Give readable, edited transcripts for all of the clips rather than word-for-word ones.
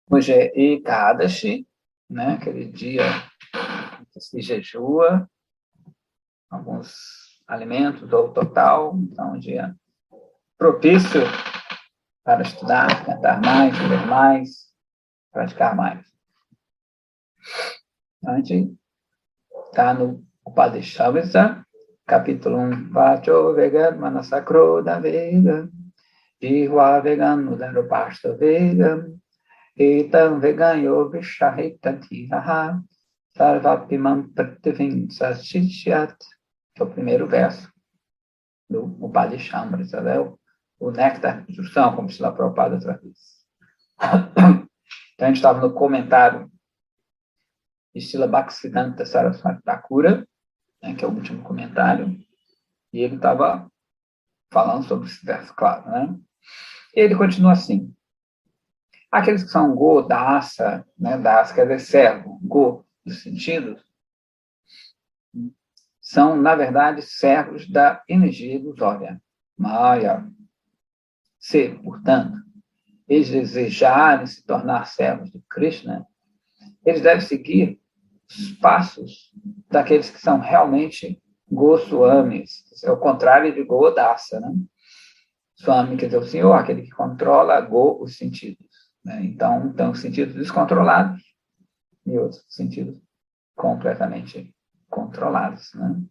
Hoje é Ekadashi, né? Aquele dia que se jejua alguns alimentos ou total. Então, um dia propício para estudar, cantar mais, ler mais, praticar mais. A gente está no Upadeshavasa, capítulo 1. Vacho vegan manasakro da vega, jihva vegan mudaro pasta vega, etam vegan yoga shahitatiha, sarvapimam prativim sashishyat, que é o primeiro verso do Upadeshamrita, né? O néctar de instrução, como Srila Prabhupada traduz. Então, a gente estava no comentário de Srila Bhaktisiddhanta Saraswati Thakura, né, que é o último comentário, e ele estava falando sobre esse verso, claro, né? E ele continua assim: aqueles que são go, dasa, né, dasa quer dizer servo, go, dos sentidos, são, na verdade, servos da energia ilusória, Maya. Se, portanto, eles desejarem se tornar servos de Krishna, eles devem seguir os passos daqueles que são realmente Goswamis, é o contrário de Godasa, né? Swami quer dizer o senhor, aquele que controla os sentidos. Né? Então, os sentidos descontrolados e outros sentidos completamente controlados. Né?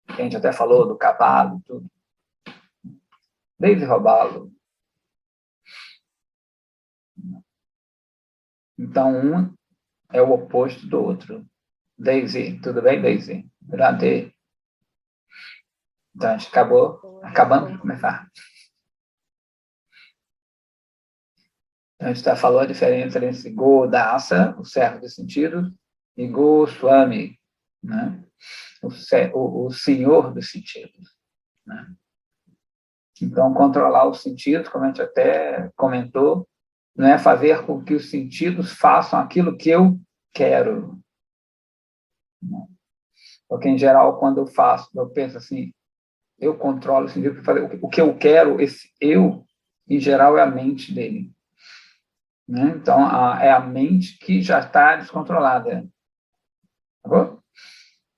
A gente até falou do cavalo, tudo. Desde roubá-lo. Então, um é o oposto do outro. Daisy, tudo bem, Daisy? Durante. Então, a gente acabando de começar. Então, a gente falou a diferença entre Godasa, o servo dos sentidos, e Goswami, né? O senhor dos sentidos. Né? Então, controlar os sentidos, como a gente até comentou, não é fazer com que os sentidos façam aquilo que eu quero. Porque, em geral, quando eu penso assim, eu controlo o sentido, o que eu quero, esse eu, em geral, é a mente dele. Né? Então, é a mente que já está descontrolada. Tá bom?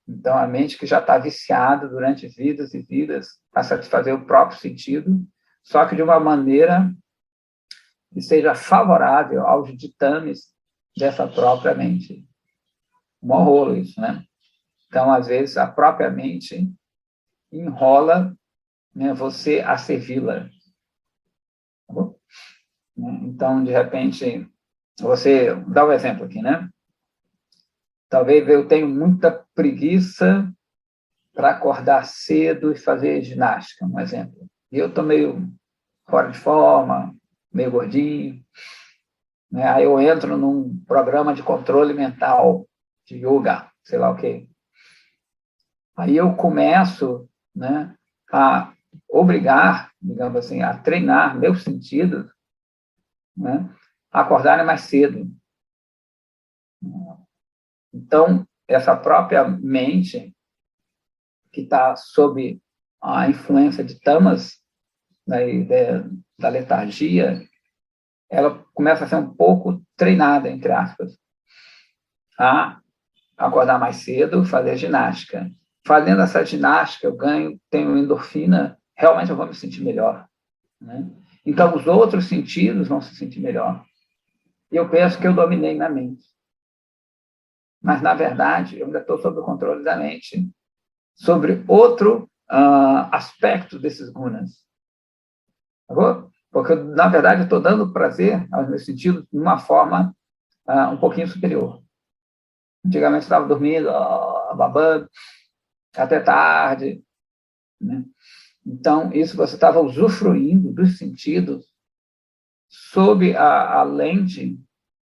Então, a mente que já está viciada durante vidas e vidas a satisfazer o próprio sentido, só que de uma maneira que seja favorável aos ditames dessa própria mente. Um rolo isso, né? Então, às vezes, a própria mente enrola, né, você a servi-la. Tá bom? Então, de repente, você dá um exemplo aqui, né? Talvez eu tenha muita preguiça para acordar cedo e fazer ginástica, um exemplo. E eu estou meio fora de forma, meio gordinho. Né? Aí eu entro num programa de controle mental, de yoga, sei lá o quê. Aí eu começo, né, a obrigar, digamos assim, a treinar meus sentidos, né, a acordarem mais cedo. Então, essa própria mente, que está sob a influência de tamas, né, da letargia, ela começa a ser um pouco treinada, entre aspas, a acordar mais cedo, fazer ginástica. Fazendo essa ginástica, tenho endorfina, realmente eu vou me sentir melhor. Né? Então, os outros sentidos vão se sentir melhor. E eu penso que eu dominei minha mente. Mas, na verdade, eu ainda estou sob o controle da mente, sobre outro aspecto desses gunas. Tá bom? Porque, na verdade, eu estou dando prazer aos meus sentidos de uma forma um pouquinho superior. Antigamente, eu estava dormindo, babando, até tarde. Né? Então, isso você estava usufruindo dos sentidos sob a lente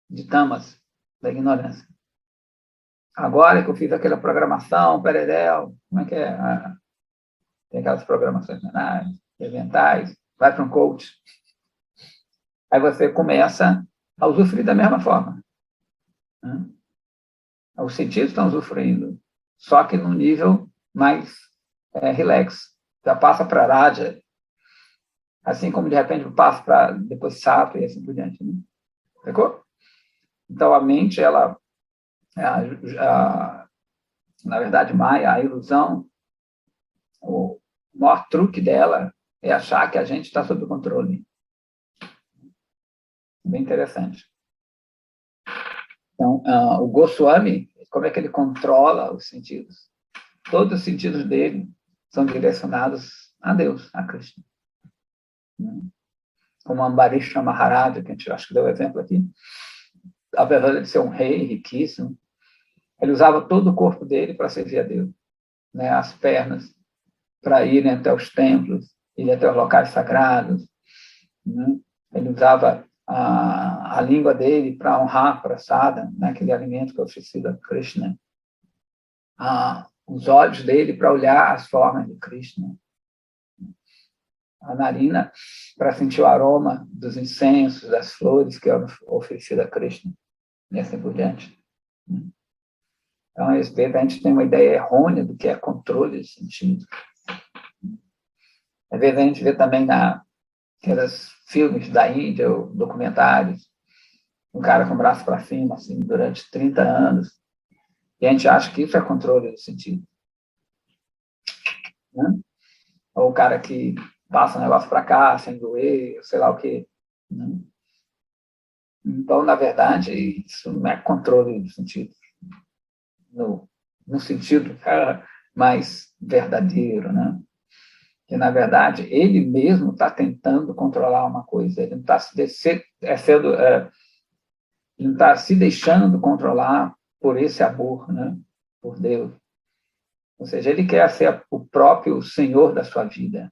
de tamas da ignorância. Agora que eu fiz aquela programação, Peredel, como é que é? Tem aquelas programações mentais, eventais, vai para um coach. Aí você começa a usufruir da mesma forma. Né? Os sentidos estão usufruindo, só que num nível mais relax. Já passa para Raja, assim como de repente passa para depois Sattva e assim por diante. Né? Sacou? Então, a mente, ela, na verdade, Maia, a ilusão, o maior truque dela é achar que a gente está sob controle. Bem interessante. Então, o Goswami, como é que ele controla os sentidos? Todos os sentidos dele são direcionados a Deus, a Krishna. Como Ambarisha Maharaja, que a gente acho que deu exemplo aqui, apesar de ser um rei riquíssimo, ele usava todo o corpo dele para servir a Deus, né? As pernas para irem até os templos, ir até os locais sagrados, né? Ele usava a língua dele para honrar prasada, né? Aquele alimento que é oferecido a Krishna, os olhos dele para olhar as formas de Krishna, a narina para sentir o aroma dos incensos, das flores que é oferecido a Krishna, e assim por diante. Então, a respeito, a gente tem uma ideia errônea do que é controle de sentido. Às vezes a gente vê também naqueles filmes da Índia, ou documentários, um cara com o braço para cima, assim, durante 30 anos, e a gente acha que isso é controle de sentido. Né? Ou o cara que passa um negócio para cá, sem doer, sei lá o quê. Né? Então, na verdade, isso não é controle de sentido. No sentido mais verdadeiro, né? Que, na verdade, ele mesmo está tentando controlar uma coisa, ele não está não está se deixando controlar por esse amor, né? Por Deus. Ou seja, ele quer ser o próprio senhor da sua vida.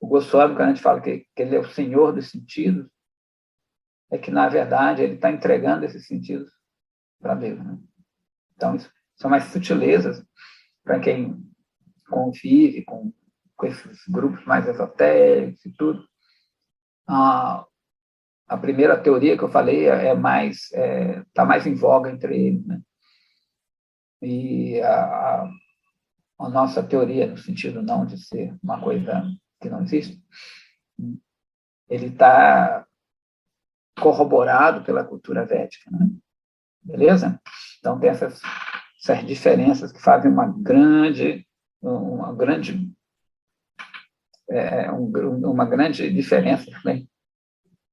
O Goswami, quando a gente fala que ele é o senhor dos sentidos, é que, na verdade, ele está entregando esses sentidos para Deus. Né? Então, isso são mais sutilezas para quem convive com esses grupos mais esotéricos e tudo. A primeira teoria que eu falei está mais em voga entre eles, né? E a nossa teoria, no sentido não de ser uma coisa que não existe, ele está corroborado pela cultura védica, né? Beleza? Então, tem essas diferenças que fazem uma grande diferença também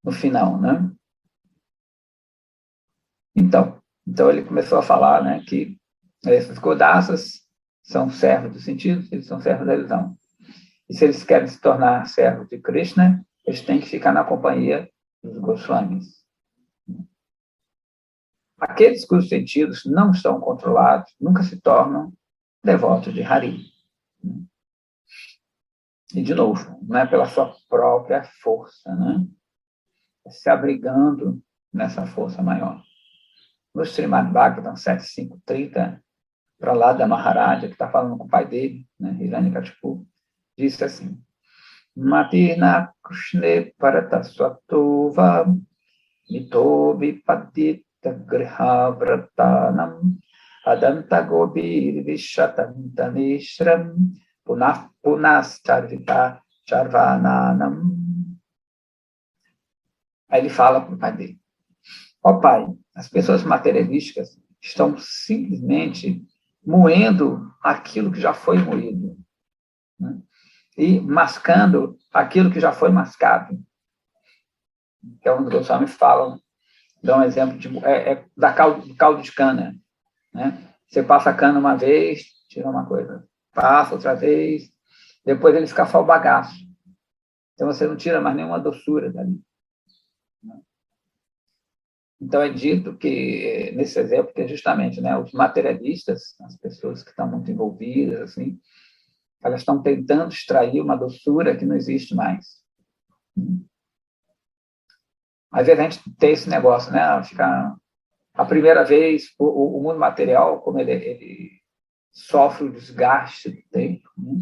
no final, né? Então ele começou a falar, né, que esses Godasas são servos dos sentidos, eles são servos da ilusão. E se eles querem se tornar servos de Krishna, eles têm que ficar na companhia dos Goswamis. Aqueles cujos sentidos não estão controlados nunca se tornam devotos de Hari. E, de novo, não é pela sua própria força, né? É se abrigando nessa força maior. No Srimad Bhagavatam 7.5.30, para lá da Maharaja, que está falando com o pai dele, né, Hiranyakashipu, disse assim: Matina Krishne Paratasvatova Mito Vipadita Grihavratanam Adanta Gobir Vishatantanishram Punascharvita Charvananam. Aí ele fala para o pai dele: ó pai, as pessoas materialísticas estão simplesmente moendo aquilo que já foi moído, né? E mascando aquilo que já foi mascado. Então, os Goswamis falam, dão um exemplo da caldo de cana, né? Você passa a cana uma vez, tira uma coisa, passa outra vez, depois ele fica só o bagaço. Então, você não tira mais nenhuma doçura dali. Então, é dito que, nesse exemplo, que justamente, né, os materialistas, as pessoas que estão muito envolvidas, assim, elas estão tentando extrair uma doçura que não existe mais. Às vezes a gente tem esse negócio, né? Ficar a primeira vez, o mundo material, como ele sofre o desgaste do tempo, né?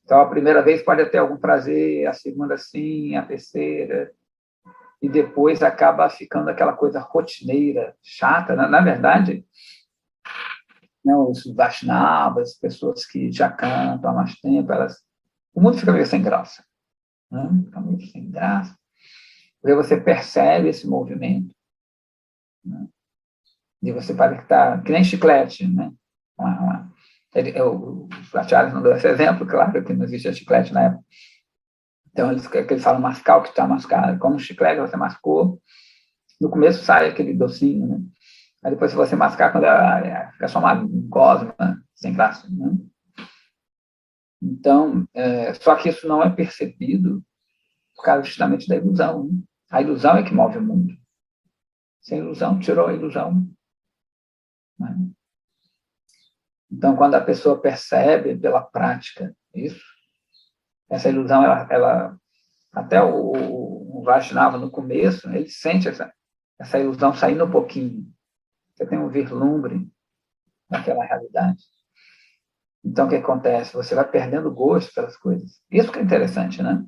Então, a primeira vez pode ter algum prazer, a segunda sim, a terceira, e depois acaba ficando aquela coisa rotineira, chata. Na verdade, né, os Vaishnavas, pessoas que já cantam há mais tempo, o mundo fica meio sem graça. Né? Fica meio sem graça. Porque você percebe esse movimento, né? E você parece que está que nem chiclete, né? O Charles não deu esse exemplo, claro que não existia chiclete na época. Então, eles falam mascar o que está mascado. Como chiclete, você mascou, no começo sai aquele docinho, né? Aí depois, se você mascar, quando fica só uma gosma, sem graça, né? Então, só que isso não é percebido por causa justamente da ilusão, né? A ilusão é que move o mundo. Sem ilusão, tirou a ilusão, né? Então, quando a pessoa percebe pela prática isso, essa ilusão, até o Vaishnava, no começo, ele sente essa ilusão saindo um pouquinho. Você tem um vislumbre daquela realidade. Então, o que acontece? Você vai perdendo gosto pelas coisas. Isso que é interessante, né?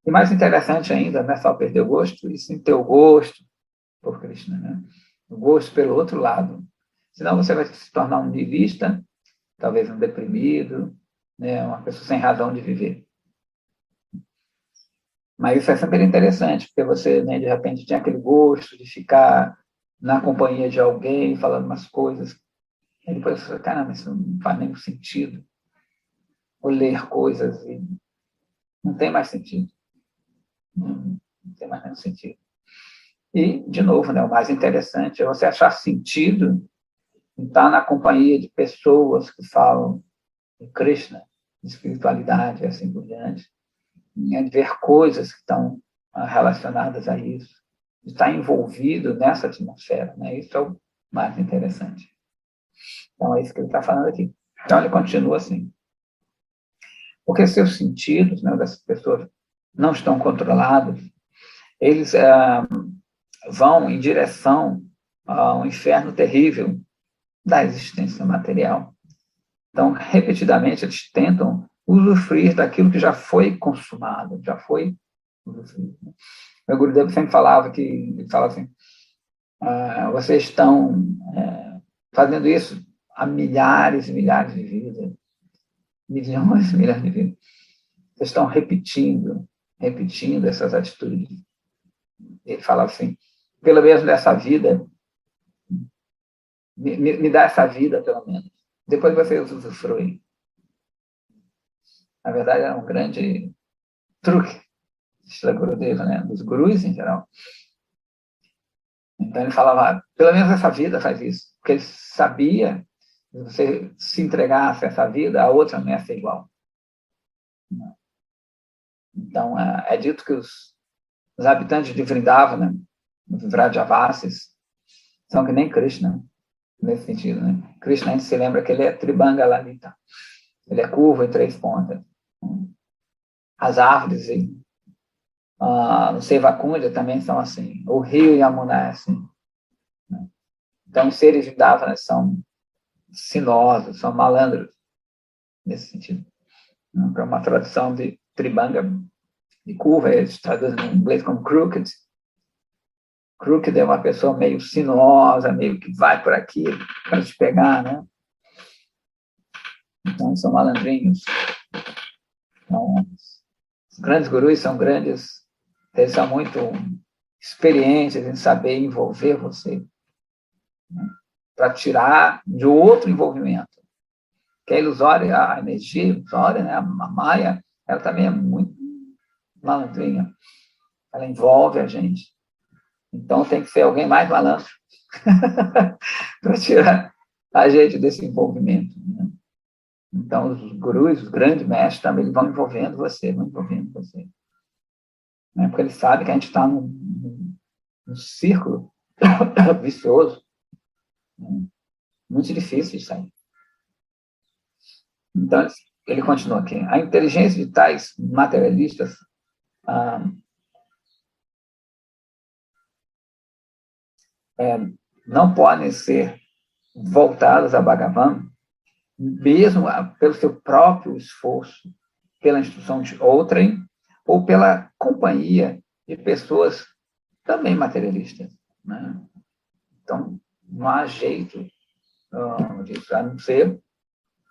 E mais interessante ainda, não é só perder o gosto, e sim ter o gosto por Krishna, né? O gosto pelo outro lado. Senão você vai se tornar um niilista, talvez um deprimido, né? Uma pessoa sem razão de viver. Mas isso é sempre interessante, porque você, né, de repente, tem aquele gosto de ficar na companhia de alguém, falando umas coisas, e depois você fala, caramba, isso não faz nenhum sentido. Ou ler coisas e não tem mais sentido. Não tem mais nenhum sentido. E, de novo, né, o mais interessante é você achar sentido em estar na companhia de pessoas que falam de Krishna, de espiritualidade e assim por diante, de ver coisas que estão relacionadas a isso, de estar envolvido nessa atmosfera, né? Isso é o mais interessante. Então, é isso que ele está falando aqui. Então, ele continua assim. Porque seus sentidos, né, dessas pessoas não estão controlados, eles vão em direção a um inferno terrível da existência material. Então, repetidamente, eles tentam usufruir daquilo que já foi consumado, já foi usufruído. Meu Gurudev sempre falava que, ele falava assim, vocês estão fazendo isso há milhares e milhares de vidas, milhões e milhares de vidas. Vocês estão repetindo essas atitudes. Ele falava assim, pelo menos nessa vida, me dá essa vida, pelo menos. Depois vocês usufruem. Na verdade, era um grande truque da Gurudeva, né? Dos gurus em geral. Então ele falava, pelo menos essa vida faz isso. Porque ele sabia que se você se entregasse a essa vida, a outra não ia ser igual. Então, é dito que os habitantes de Vrindavan, né? Os Vrajavasis, são que nem Krishna, nesse sentido, né? Krishna, a gente se lembra que ele é Tribanga Lalita. Ele é curvo em 3 pontas. As árvores no Sevakunda também são assim. O rio Yamuna é assim. Então, os seres de Dhavana são sinuosos, são malandros, nesse sentido. Para uma tradução de Tribanga, de curva, eles traduzem em inglês como crooked. Crooked é uma pessoa meio sinuosa, meio que vai por aqui para te pegar, né? Então, são malandrinhos. Então, os grandes gurus são grandes, eles são muito experientes em saber envolver você, né? Para tirar de outro envolvimento. Que a ilusória, a energia ilusória, né? A Maya, ela também é muito malandrinha. Ela envolve a gente. Então, tem que ser alguém mais malandro para tirar a gente desse envolvimento, né? Então, os gurus, os grandes mestres, também vão envolvendo você, né? Porque eles sabem que a gente está num círculo vicioso, né? Muito difícil de sair. Então, ele continua aqui. A inteligência de tais materialistas não podem ser voltadas a Bhagavan, mesmo pelo seu próprio esforço, pela instrução de outrem, ou pela companhia de pessoas também materialistas, né? Então, não há jeito disso, a não ser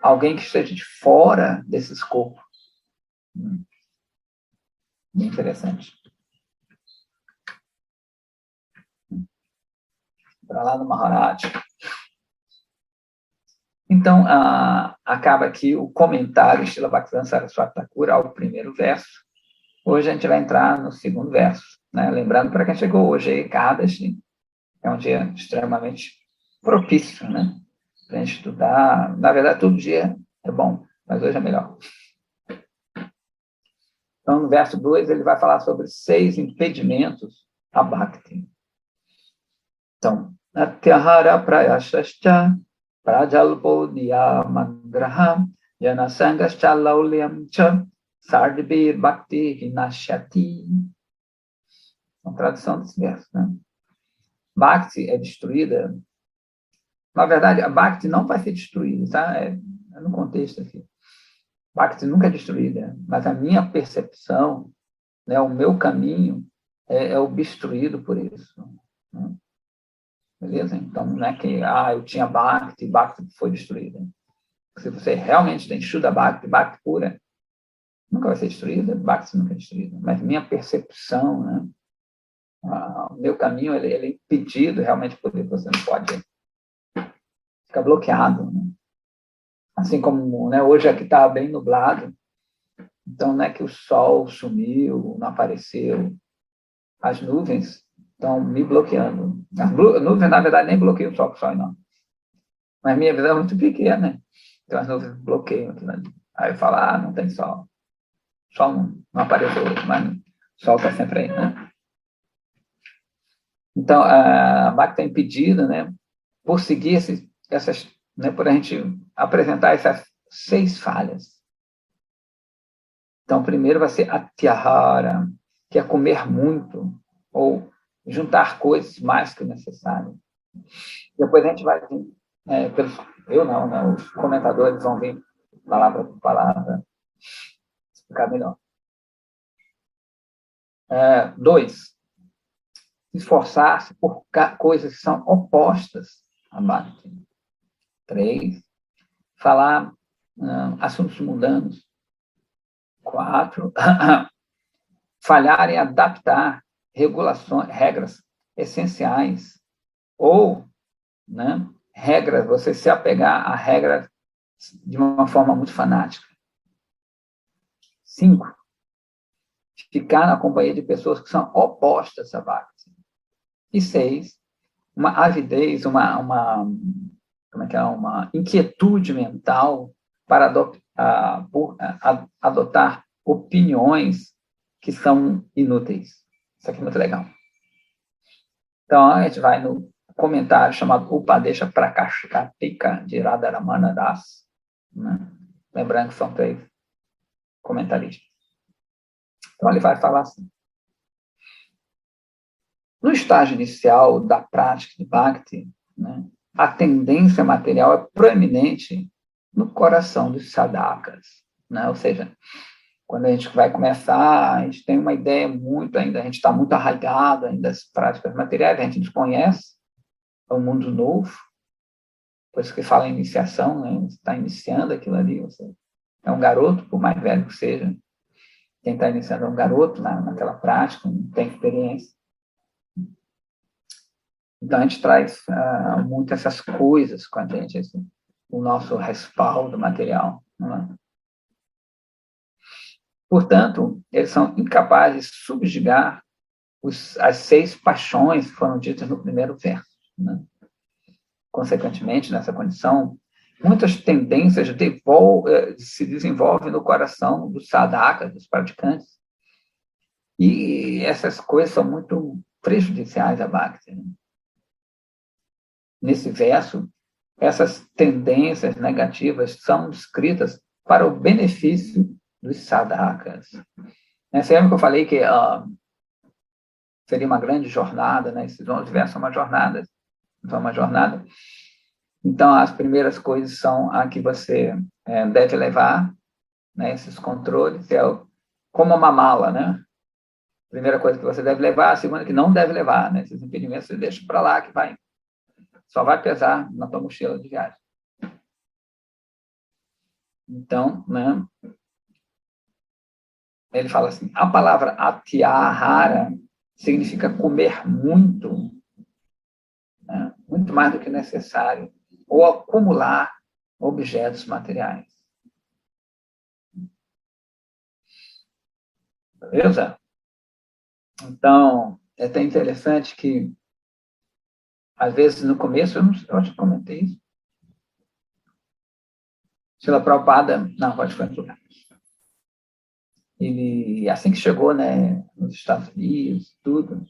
alguém que esteja de fora desse escopo. Bem interessante. para lá no Maharaj. Então, acaba aqui o comentário Srila Bhaktivedanta Saraswati Thakur ao primeiro verso. Hoje a gente vai entrar no segundo verso, né? Lembrando, para quem chegou hoje, Ekadashi é um dia extremamente propício, né? Para a gente estudar. Na verdade, todo dia é bom, mas hoje é melhor. Então, no verso 2, ele vai falar sobre 6 impedimentos a Bhakti. Então, Atyahara Prayashascha Prajalpo Niyamagraha Janasangascha Laulyam Cha Sardibir Bhakti Vinashyati. Uma tradução desse verso, né? Bhakti é destruída. Na verdade, a Bhakti não vai ser destruída, tá? É no contexto aqui. Bhakti nunca é destruída, mas a minha percepção, né, o meu caminho é obstruído por isso. Né? Beleza? Então, não é que eu tinha Bhakti e Bhakti foi destruída. Se você realmente tem Shuddha Bhakti, Bhakti pura, nunca vai ser destruída, Bhakti nunca é destruída. Mas minha percepção, né, o meu caminho, ele é impedido realmente por isso. Você não pode ficar bloqueado. Né? Assim como, né, hoje aqui está bem nublado, então não é que o sol sumiu, não apareceu, as nuvens estão me bloqueando. As nuvens, na verdade, nem bloqueiam o sol, não. Mas minha visão é muito pequena, né? Então as nuvens bloqueiam aquilo ali. Aí eu falo, não tem sol. O sol não apareceu hoje, mas o sol está sempre aí, né? Então, a Bhakti está impedida, né? Por seguir essas, né? Por a gente apresentar essas 6 falhas. Então, primeiro vai ser atyahara, que é comer muito, ou juntar coisas mais que o necessário. Depois a gente vai vir, eu não, né? Os comentadores vão vir palavra por palavra, explicar melhor. 2, esforçar-se por coisas que são opostas a Bhakti. 3, falar assuntos mundanos. 4, falhar em adaptar regras essenciais ou, né, regras, você se apegar a regras de uma forma muito fanática. 5, ficar na companhia de pessoas que são opostas a Bhakti. E 6, uma avidez, uma inquietude mental para adotar opiniões que são inúteis. Isso aqui é muito legal. Então, a gente vai no comentário chamado Upadesha Prakashikatika, de Radharamana Das. Né? Lembrando que são 3 comentaristas. Então, ele vai falar assim. No estágio inicial da prática de Bhakti, né, a tendência material é proeminente no coração dos sadhakas. Né? Ou seja, quando a gente vai começar, a gente tem uma ideia muito ainda, a gente está muito arraigado ainda das práticas materiais, a gente desconhece, é um mundo novo, por isso que fala em iniciação, né? Você está iniciando aquilo ali, você é um garoto, por mais velho que seja, quem está iniciando é um garoto naquela prática, não tem experiência. Então, a gente traz muito essas coisas com a gente, o nosso respaldo material. Não é? Portanto, eles são incapazes de subjugar as 6 paixões que foram ditas no primeiro verso. Né? Consequentemente, nessa condição, muitas tendências se desenvolvem no coração dos sadhakas, dos praticantes, e essas coisas são muito prejudiciais à Bhakti. Né? Nesse verso, essas tendências negativas são descritas para o benefício dos sadhakas. Você lembra que eu falei que seria uma grande jornada, né? Esses 11 versos são uma jornada. Então, as primeiras coisas são a que você deve levar, né? Esses controles, como uma mala, né? Primeira coisa que você deve levar, a segunda que não deve levar, né? Esses impedimentos você deixa para lá, que só vai pesar na tua mochila de viagem. Então, né? Ele fala assim, a palavra atyahara significa comer muito, né? Muito mais do que necessário, ou acumular objetos materiais. Beleza? Então, é até interessante que, às vezes, no começo, eu acho que comentei isso, Srila Prabhupada, não, pode continuar. Ele, assim que chegou, né, nos Estados Unidos, tudo,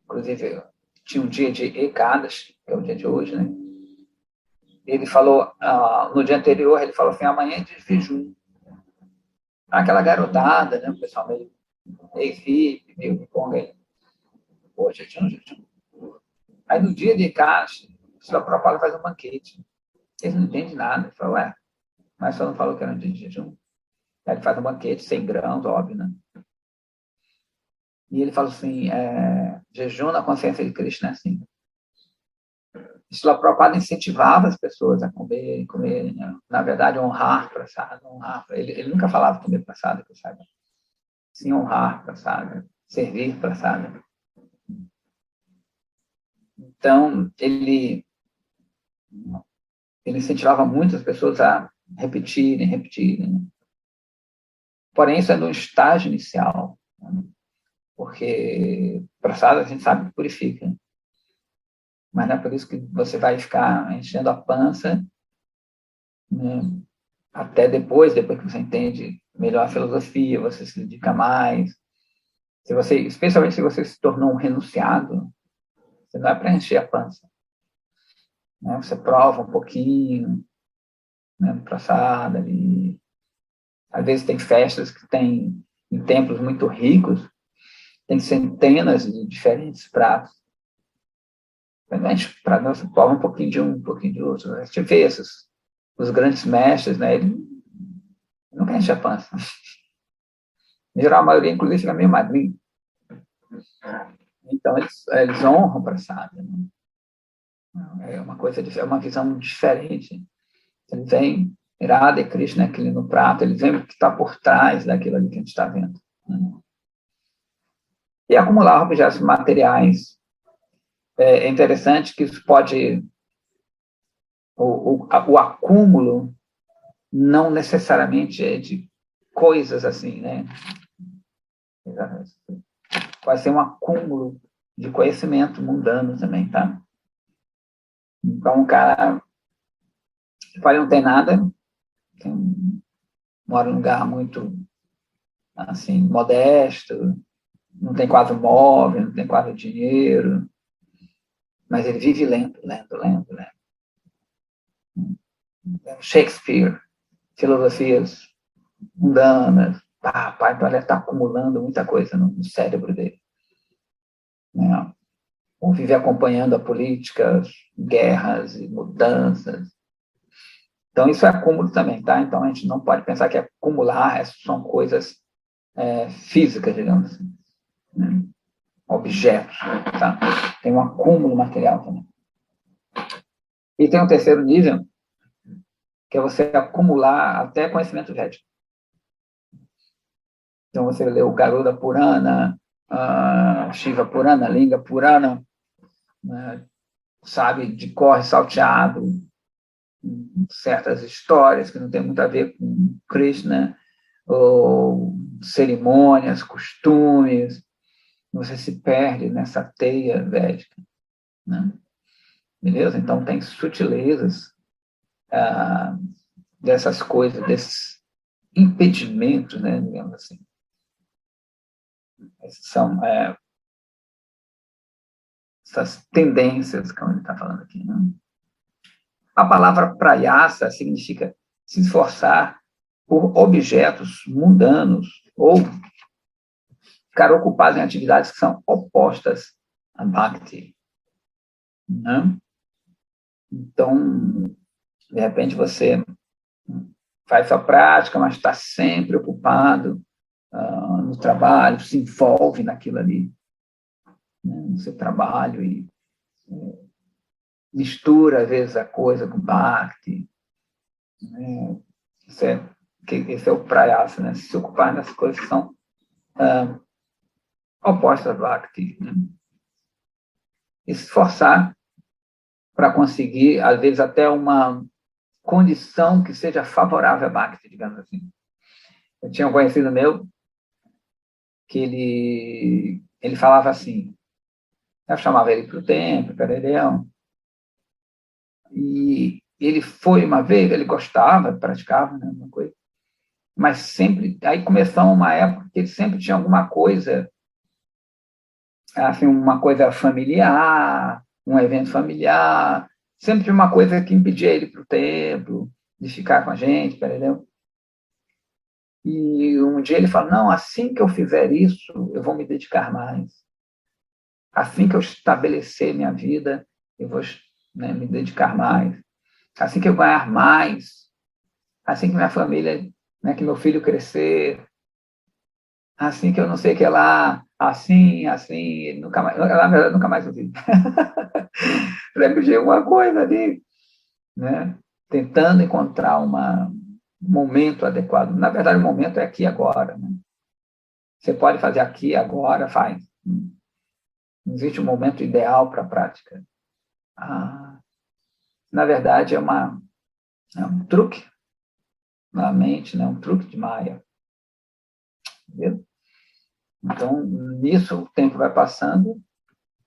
inclusive, tinha um dia de Ekadas, que é o dia de hoje, né? Ele falou, no dia anterior, ele falou assim, amanhã é de jejum. Aquela garotada, né, o pessoal meio hippie, meio conga aí. Pô, jejum. Aí no dia de Ekadas, o Srila Prabhupada faz um banquete. Eles não entendem nada. Ele falou, mas só não falou que era um dia de jejum. Aí ele faz um banquete, 100 grãos, óbvio, né? E ele fala assim, jejum na consciência de Krishna é assim. Srila Prabhupada incentivava as pessoas a comer, né? Na verdade, honrar prasada, honrar. Ele nunca falava comer prasada, que eu saiba. Sim, honrar prasada, servir prasada. Então, ele incentivava muito as pessoas a repetirem. Né? Porém, isso é no estágio inicial, né? Porque prasada a gente sabe que purifica. Mas não é por isso que você vai ficar enchendo a pança, né? Até depois que você entende melhor a filosofia, você se dedica mais. Especialmente se você se tornou um renunciado, você não é para encher a pança, né? Você prova um pouquinho, né, no passado ali. Às vezes tem festas que tem, em templos muito ricos, tem centenas de diferentes pratos. Para nós, prova um pouquinho de um pouquinho de outro. A gente vê os grandes mestres, né? Ele nunca enche a pança. Em geral, a maioria, inclusive, fica meio magrinho. Então, eles honram para sábio. Né? É uma coisa, é uma visão diferente. Eles veem Radha e Krishna aquele no prato, eles veem o que está por trás daquilo ali que a gente está vendo. Né? E acumular objetos materiais. É interessante que isso pode... O acúmulo não necessariamente é de coisas assim, né? Pode ser um acúmulo de conhecimento mundano também, tá? Então, o cara pode não ter nada, mora num lugar muito, assim, modesto, não tem quase móvel, não tem quase dinheiro, mas ele vive lento. Shakespeare, filosofias mundanas, pai, então ele está acumulando muita coisa no cérebro dele. Né? Ou vive acompanhando a política, guerras e mudanças. Então, isso é acúmulo também, tá? Então, a gente não pode pensar que acumular são coisas físicas, digamos assim. Né? Objetos, tá? Tem um acúmulo material também. E tem um terceiro nível, que é você acumular até conhecimento védico. Então, você lê o Garuda Purana, Shiva Purana, Linga Purana, né? Sabe de cor e salteado certas histórias que não tem muito a ver com Krishna, ou cerimônias, costumes, você se perde nessa teia védica. Né? Beleza? Então, tem sutilezas dessas coisas, desses impedimentos, né, digamos assim. Essas são essas tendências que a gente está falando aqui. Né? A palavra prayasa significa se esforçar por objetos mundanos ou ficar ocupado em atividades que são opostas a bhakti. Né? Então, de repente, você faz sua prática, mas está sempre ocupado no trabalho, se envolve naquilo ali, né, no seu trabalho, e mistura, às vezes, a coisa com bhakti. Né? Esse é o prayasa, né? Se ocupar nas coisas que são opostas a bhakti. Né? e se esforçar para conseguir, às vezes, até uma condição que seja favorável a Bhakti, digamos assim. Eu tinha um conhecido meu que ele falava assim, eu chamava ele para o templo, Pereirão, e ele foi uma vez, ele gostava, praticava, né, uma coisa, mas sempre, aí começou uma época que ele sempre tinha alguma coisa, assim, uma coisa familiar, um evento familiar, sempre tinha uma coisa que impedia ele para o templo, de ficar com a gente, entendeu? E um dia ele falou, não, assim que eu fizer isso, eu vou me dedicar mais. Assim que eu estabelecer minha vida, eu vou, né, me dedicar mais. Assim que eu ganhar mais, assim que minha família, né, que meu filho crescer, assim que eu não sei o que lá, assim, nunca mais, na verdade, nunca mais ouvi. Sempre tinha uma coisa ali, né, tentando encontrar um momento adequado. Na verdade, o momento é aqui agora, né? Você pode fazer aqui, agora, faz. Não existe um momento ideal para a prática. Na verdade, é um truque na mente, né? Um truque de Maya. Entendeu? Então, nisso, o tempo vai passando,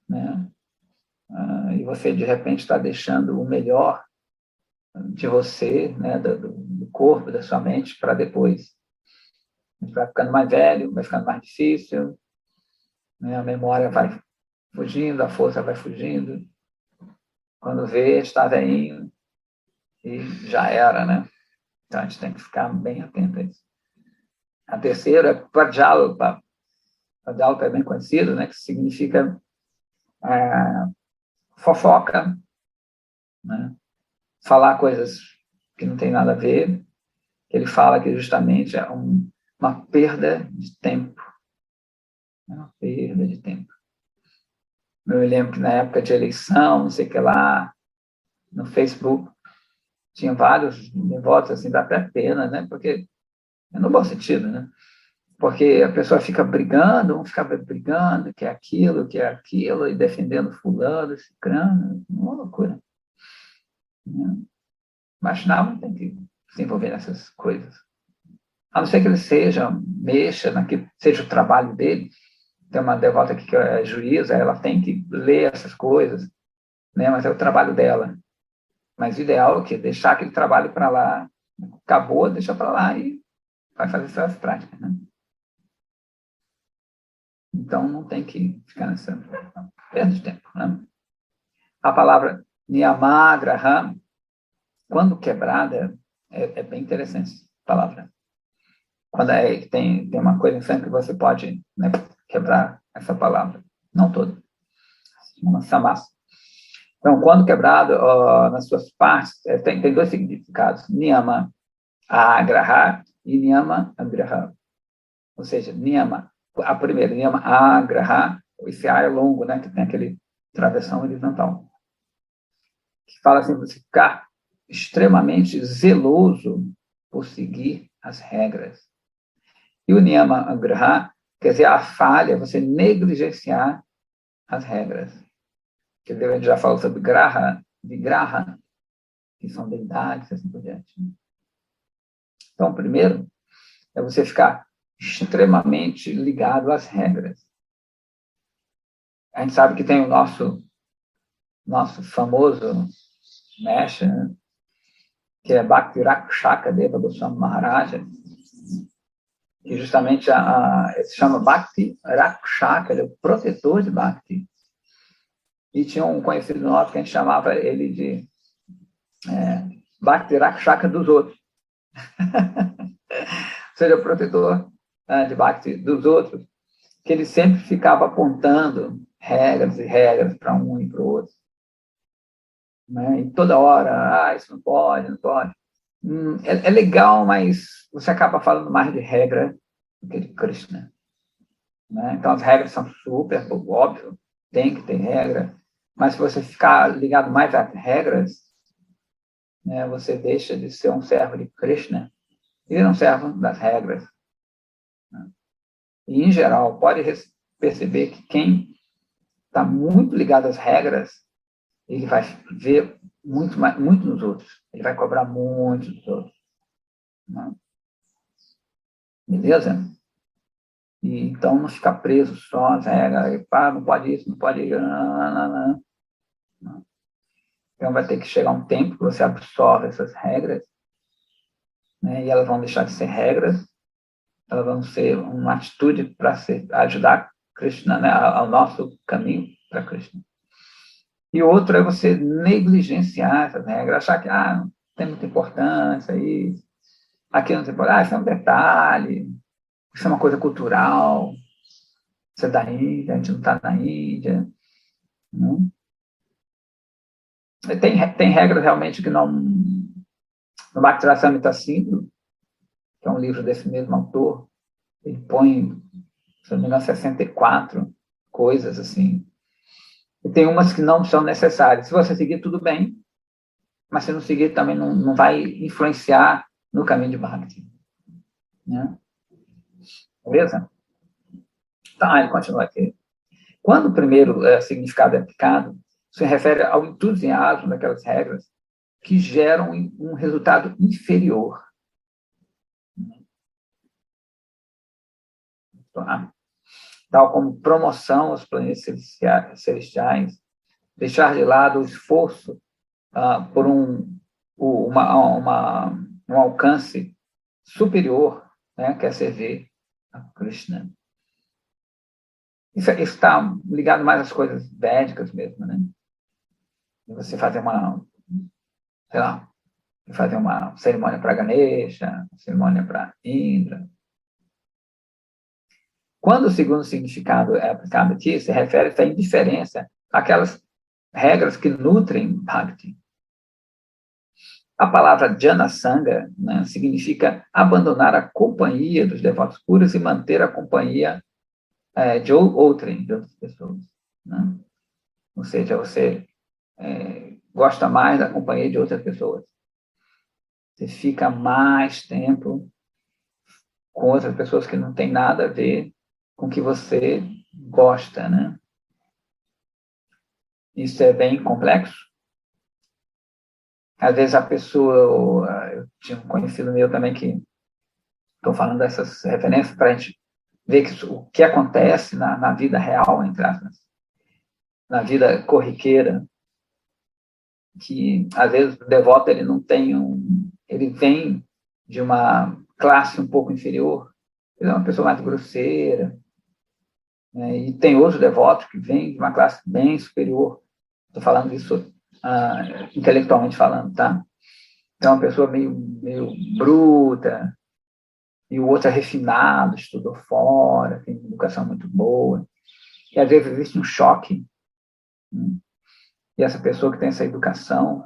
né? E você, de repente, está deixando o melhor de você, né? Do corpo, da sua mente, para depois. Vai ficando mais velho, vai ficando mais difícil, né? A memória vai fugindo, a força vai fugindo. Quando vê, está velhinho e já era, né? Então, a gente tem que ficar bem atento a isso. A terceira é Prajalpa. Prajalpa é bem conhecido, né? Que significa fofoca, né? Falar coisas que não tem nada a ver. Ele fala que justamente é uma perda de tempo. Uma perda de tempo. Eu me lembro que na época de eleição, não sei o que lá, no Facebook, tinha vários devotos, assim, dá até pena, né? Porque, no bom sentido, né? Porque a pessoa fica brigando, um fica brigando, que é aquilo, e defendendo fulano, cicrano, uma loucura. Né? Mas não tem que se envolver nessas coisas. A não ser que ele mexa naquilo, seja o trabalho dele. Tem uma devota aqui que é juíza, ela tem que ler essas coisas, né? Mas é o trabalho dela. Mas o ideal é que deixar aquele trabalho para lá, acabou, deixa para lá e vai fazer suas práticas. Né? Então, não tem que ficar nessa perda de tempo. Né? A palavra Niyamagraha, quando quebrada, é bem interessante a palavra. Quando tem uma coisa em sangue que você pode, né, quebrar essa palavra. Não toda. Uma samasa. Então, quando quebrado, nas suas partes, tem dois significados. Niyama agraha e niyama agraha. Ou seja, niyama, a primeira, niyama agraha, esse A é longo, né, que tem aquele travessão horizontal. Que fala assim, você ficar extremamente zeloso por seguir as regras. E o niyama agraha, quer dizer, a falha, você negligenciar as regras. Que a gente já falou sobre vigraha, que são deidades, assim por diante. Então, primeiro, é você ficar extremamente ligado às regras. A gente sabe que tem o nosso famoso mestre, né, que é Bhakti Rakshaka Deva Goswami Maharaja, que justamente se chama Bhakti Rakshaka, ele é o protetor de Bhakti. E tinha um conhecido nosso que a gente chamava ele de Bhakti Rakshaka dos outros. Ou seja, o protetor de Bhakti dos outros, que ele sempre ficava apontando regras e regras para um e para o outro. Né? E toda hora, isso não pode, não pode. É legal, mas você acaba falando mais de regra do que de Krishna. Né? Então, as regras são super, óbvio, tem que ter regra, mas se você ficar ligado mais às regras, né, você deixa de ser um servo de Krishna e não servo das regras. Né? E, em geral, pode perceber que quem está muito ligado às regras, ele vai ver muito nos outros. Ele vai cobrar muito dos outros. Né? Beleza? E, então, não ficar preso só às regras. E, pá, não pode isso, não pode isso. Não. Então, vai ter que chegar um tempo que você absorve essas regras, né? E elas vão deixar de ser regras, elas vão ser uma atitude para ajudar Krishna, né? Ao nosso caminho para Krishna. E outro é você negligenciar essas regras, achar que não tem muita importância, isso. Aqui não tem importância, isso é um detalhe, isso é uma coisa cultural, isso é da Índia, a gente não está na Índia. Não? Tem regras realmente que não... No Bhakti-rasamrita Sindhu, que é um livro desse mesmo autor, ele põe, se não me engano, 64 coisas assim. E tem umas que não são necessárias. Se você seguir, tudo bem, mas se não seguir, também não vai influenciar no caminho de Bhakti. Né? Beleza? Tá, ele continua aqui. Quando o primeiro significado é aplicado, se refere ao entusiasmo daquelas regras que geram um resultado inferior. Tá? Tal como promoção aos planetas celestiais, deixar de lado o esforço por um alcance superior, né, que é servir a Krishna. Isso está ligado mais às coisas védicas mesmo, né? Você fazer sei lá, fazer uma cerimônia para Ganesha, uma cerimônia para Indra. Quando o segundo significado é aplicado aqui, se refere à indiferença àquelas regras que nutrem Bhakti. A palavra Jana Sangha, né, significa abandonar a companhia dos devotos puros e manter a companhia de outras pessoas. Né? Ou seja, você gosta mais da companhia de outras pessoas. Você fica mais tempo com outras pessoas que não tem nada a ver com o que você gosta, né? Isso é bem complexo. Às vezes a pessoa... Eu tinha um conhecido meu também que... Estou falando dessas referências para a gente ver o que acontece na vida real, entre aspas, na vida corriqueira, que às vezes o devoto ele não tem ele vem de uma classe um pouco inferior, ele é uma pessoa mais grosseira, né? E tem outros devotos que vêm de uma classe bem superior. Estou falando isso intelectualmente falando, tá? Então, é uma pessoa meio bruta, e o outro é refinado, estudou fora, tem educação muito boa. E às vezes existe um choque, né? E essa pessoa que tem essa educação,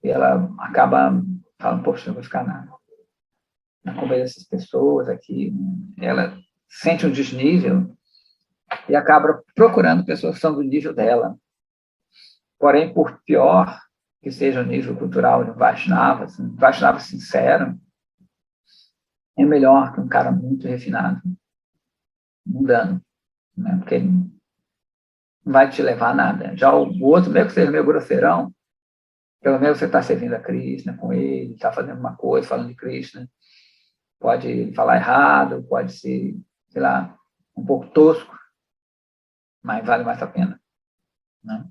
ela acaba falando, poxa, eu vou ficar na companhia dessas pessoas aqui. Ela sente um desnível e acaba procurando pessoas que são do nível dela. Porém, por pior que seja o nível cultural de um Vaishnava, assim, um Vaishnava sincero, é melhor que um cara muito refinado, mundano, né? Porque ele não vai te levar a nada. Já o outro, mesmo que seja meio grosseirão, pelo menos você está servindo a Krishna com ele, está fazendo uma coisa, falando de Krishna. Pode falar errado, pode ser, sei lá, um pouco tosco, mas vale mais a pena. Né?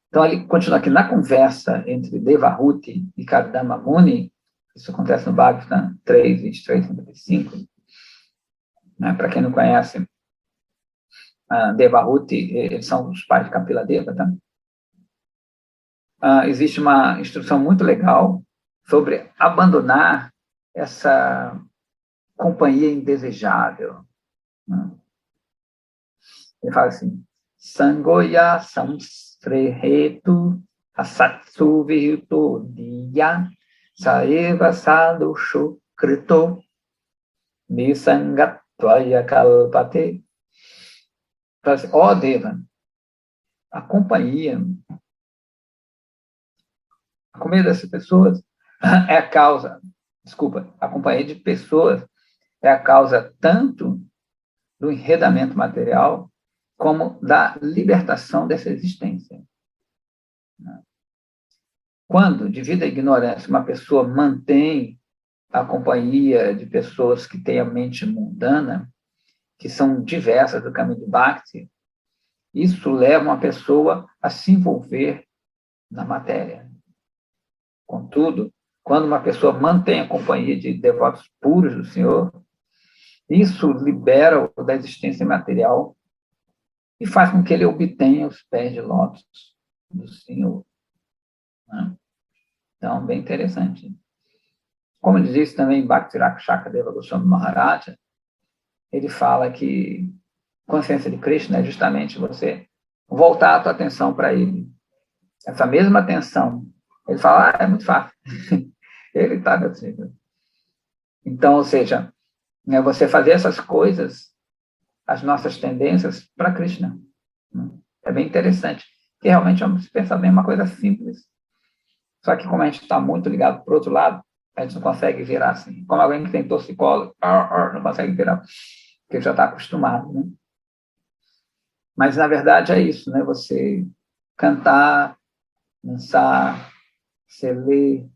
Então, ele continua aqui na conversa entre Devahuti e Kardama Muni, isso acontece no Bhagavatam 3, 23, 55. Né? Para quem não conhece, Devahuti, eles são os pais de Kapila Deva, tá? Existe uma instrução muito legal sobre abandonar essa companhia indesejável. Né? Ele fala assim, Sangoya samsrehetu asatsu vihuto diya saeva sadushu krito nisangatvaya kalpate. Fala assim, ó Deva, a companhia dessas pessoas é a causa, a companhia de pessoas é a causa tanto do enredamento material como da libertação dessa existência. Quando, devido à ignorância, uma pessoa mantém a companhia de pessoas que têm a mente mundana, que são diversas do caminho do Bhakti, isso leva uma pessoa a se envolver na matéria. Contudo, quando uma pessoa mantém a companhia de devotos puros do Senhor, isso libera-o da existência material e faz com que ele obtenha os pés de lótus do Senhor. Então, bem interessante. Como diz isso também Bhakti-Rakshakadeva Goswami Maharaja, ele fala que consciência de Krishna é justamente você voltar a tua atenção para ele. Essa mesma atenção. Ele fala, é muito fácil. Ele está assim. Então, ou seja, você fazer essas coisas, as nossas tendências, para Krishna. É bem interessante. Que realmente, vamos pensar bem, uma coisa simples. Só que como a gente está muito ligado para o outro lado, a gente não consegue virar assim. Como alguém que tem torcicolo, não consegue virar, porque já está acostumado. Né? Mas, na verdade, é isso. Né? Você cantar, dançar, você ler,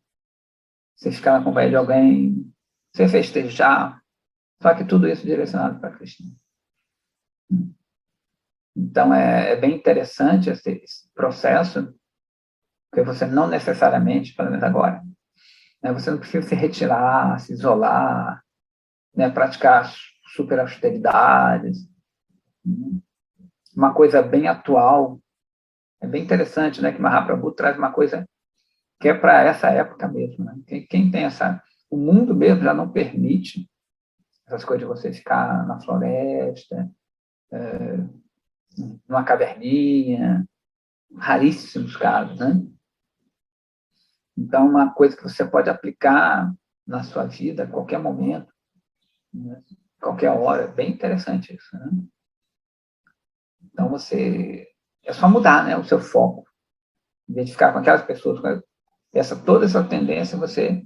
você ficar na companhia de alguém, você festejar. Só que tudo isso direcionado para Krishna. Então, é bem interessante esse processo, porque você não necessariamente, pelo menos agora, né, você não precisa se retirar, se isolar, né, praticar super austeridades. Uma coisa bem atual, é bem interessante, né, que Mahaprabhu traz uma coisa que é para essa época mesmo. Né? Quem tem essa... O mundo mesmo já não permite essas coisas de você ficar na floresta, numa caverninha, raríssimos casos, né? Então, uma coisa que você pode aplicar na sua vida a qualquer momento, né? Qualquer hora, é bem interessante isso, né? Então, é só mudar, né, o seu foco, em vez de ficar com aquelas pessoas, com toda essa tendência, você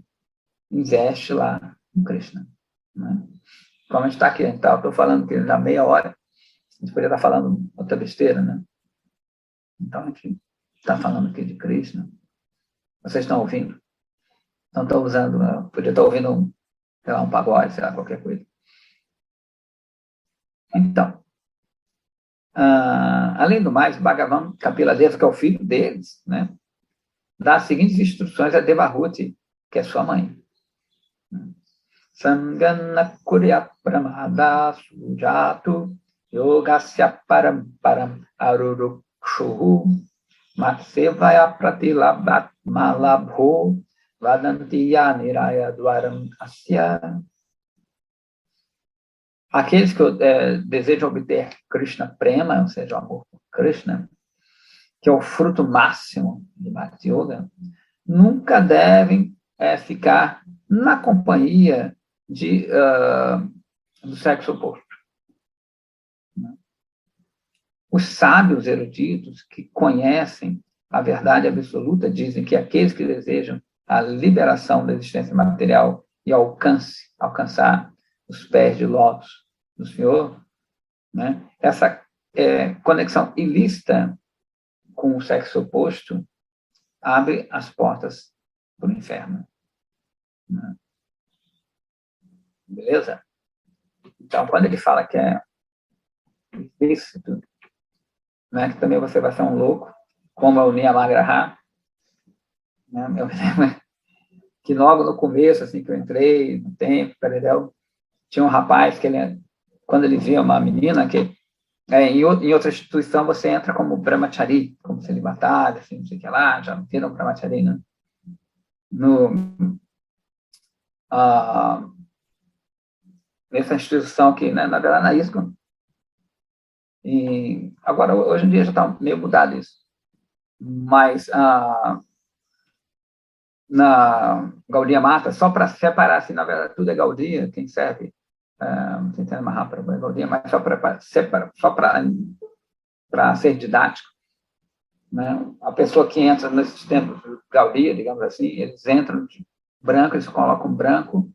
investe lá em Krishna, né? Como a gente está aqui, então, eu estou falando que já meia hora, a gente poderia estar falando outra besteira, né? Então, a gente está falando aqui de Krishna. Vocês estão ouvindo? Não estão usando, né? Podia estar ouvindo, sei lá, um pagode, sei lá, qualquer coisa. Então, além do mais, Bhagavan Kapila-deva, que é o filho deles, né, dá as seguintes instruções a Devahuti, que é sua mãe. Sangana kurya pramada sujatu yogasya param param arurukshuhu matsevaya pratilabat malabho vadantiya niraya dwaram asya. Aqueles que desejam obter Krishna Prema, ou seja, o amor por Krishna, que é o fruto máximo de Bhakti Yoga, nunca devem ficar na companhia do sexo oposto. Os sábios eruditos que conhecem a verdade absoluta dizem que aqueles que desejam a liberação da existência material e alcançar os pés de lótus do Senhor, né, essa conexão ilícita com o sexo oposto abre as portas para o inferno. Né? Beleza? Então, quando ele fala que é ilícito, né, que também você vai ser um louco, como é o Niyamagraha, né, eu me lembro que logo no começo, assim, que eu entrei no templo, tinha um rapaz que quando ele via uma menina que em outra instituição você entra como brahmachari, como celibatário, assim, não sei o que lá, já viram brahmachari, né? Nessa instituição que, né, na verdade, na ISKCON. E agora, hoje em dia, já está meio mudado isso. Mas na Gaudiya Mata, só para separar, assim, na verdade, tudo é Gaudiya, quem serve, não sei se é Mahaprabhu, é Gaudiya, mas só para ser didático, né? A pessoa que entra nesses templos Gaudiya, digamos assim, eles entram de branco, eles colocam branco,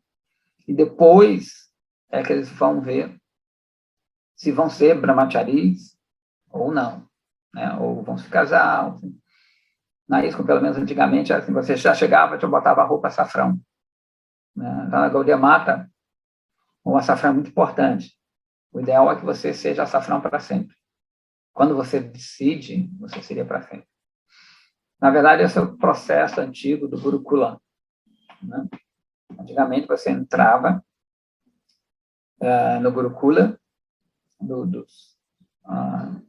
e depois é que eles vão ver se vão ser brahmacharis ou não, né? Ou vão se casar. Assim. Na ISKCON, pelo menos antigamente, assim, você já chegava, já botava a roupa açafrão. Né? Então, na Gaudiya Mata, o açafrão é muito importante. O ideal é que você seja açafrão para sempre. Quando você decide, você seria para sempre. Na verdade, esse é o processo antigo do Gurukula. Né? Antigamente, você entrava no Gurukula,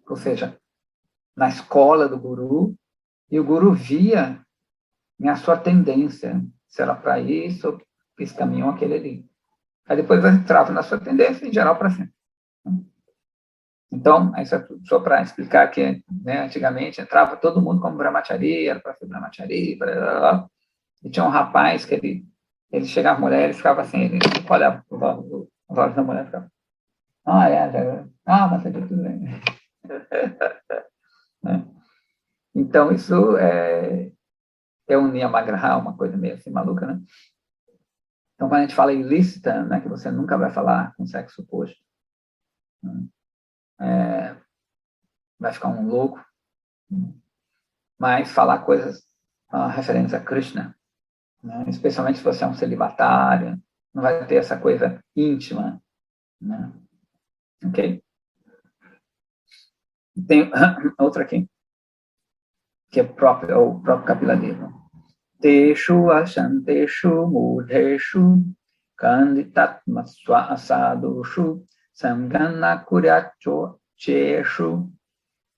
ou seja, na escola do Guru, e o Guru via a sua tendência, se era para isso, ou esse caminho ou aquele ali. Aí depois você entrava na sua tendência, em geral, para sempre. Então, isso é só para explicar que, né, antigamente, entrava todo mundo como brahmachari, era para ser brahmachari, e tinha um rapaz que ele chegava a mulher, ele ficava assim, ele olhava para os olhos da mulher e ficava, mas tá tudo bem. Né? Então, isso é um niyamagraha, uma coisa meio assim maluca, né? Então, quando a gente fala ilícita, né, que você nunca vai falar com sexo oposto, né, vai ficar um louco, mas falar coisas referentes a Krishna, né, especialmente se você é um celibatário, não vai ter essa coisa íntima, né? Ok? Tem outra aqui, que é o próprio Kapila Deva. Teshu asanteshu mudeshu kanditatma asadushu samgana kuryacho cheshu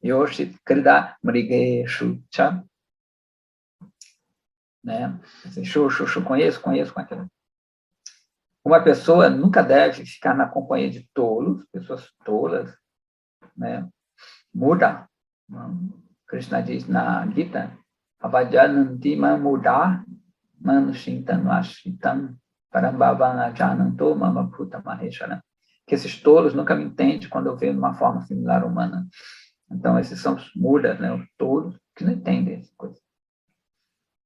yoshit krida mrigeshu cha. Né? Conheço com aquilo. Uma pessoa nunca deve ficar na companhia de tolos, pessoas tolas, né? Muda. Krishna diz na Gita, Avajanantima muda manushintan ashitam parambhavana jananto mama bhuta maheshana. Que esses tolos nunca me entendem quando eu vejo uma forma similar humana. Então, esses são os mudas, né? Os tolos que não entendem essa coisa.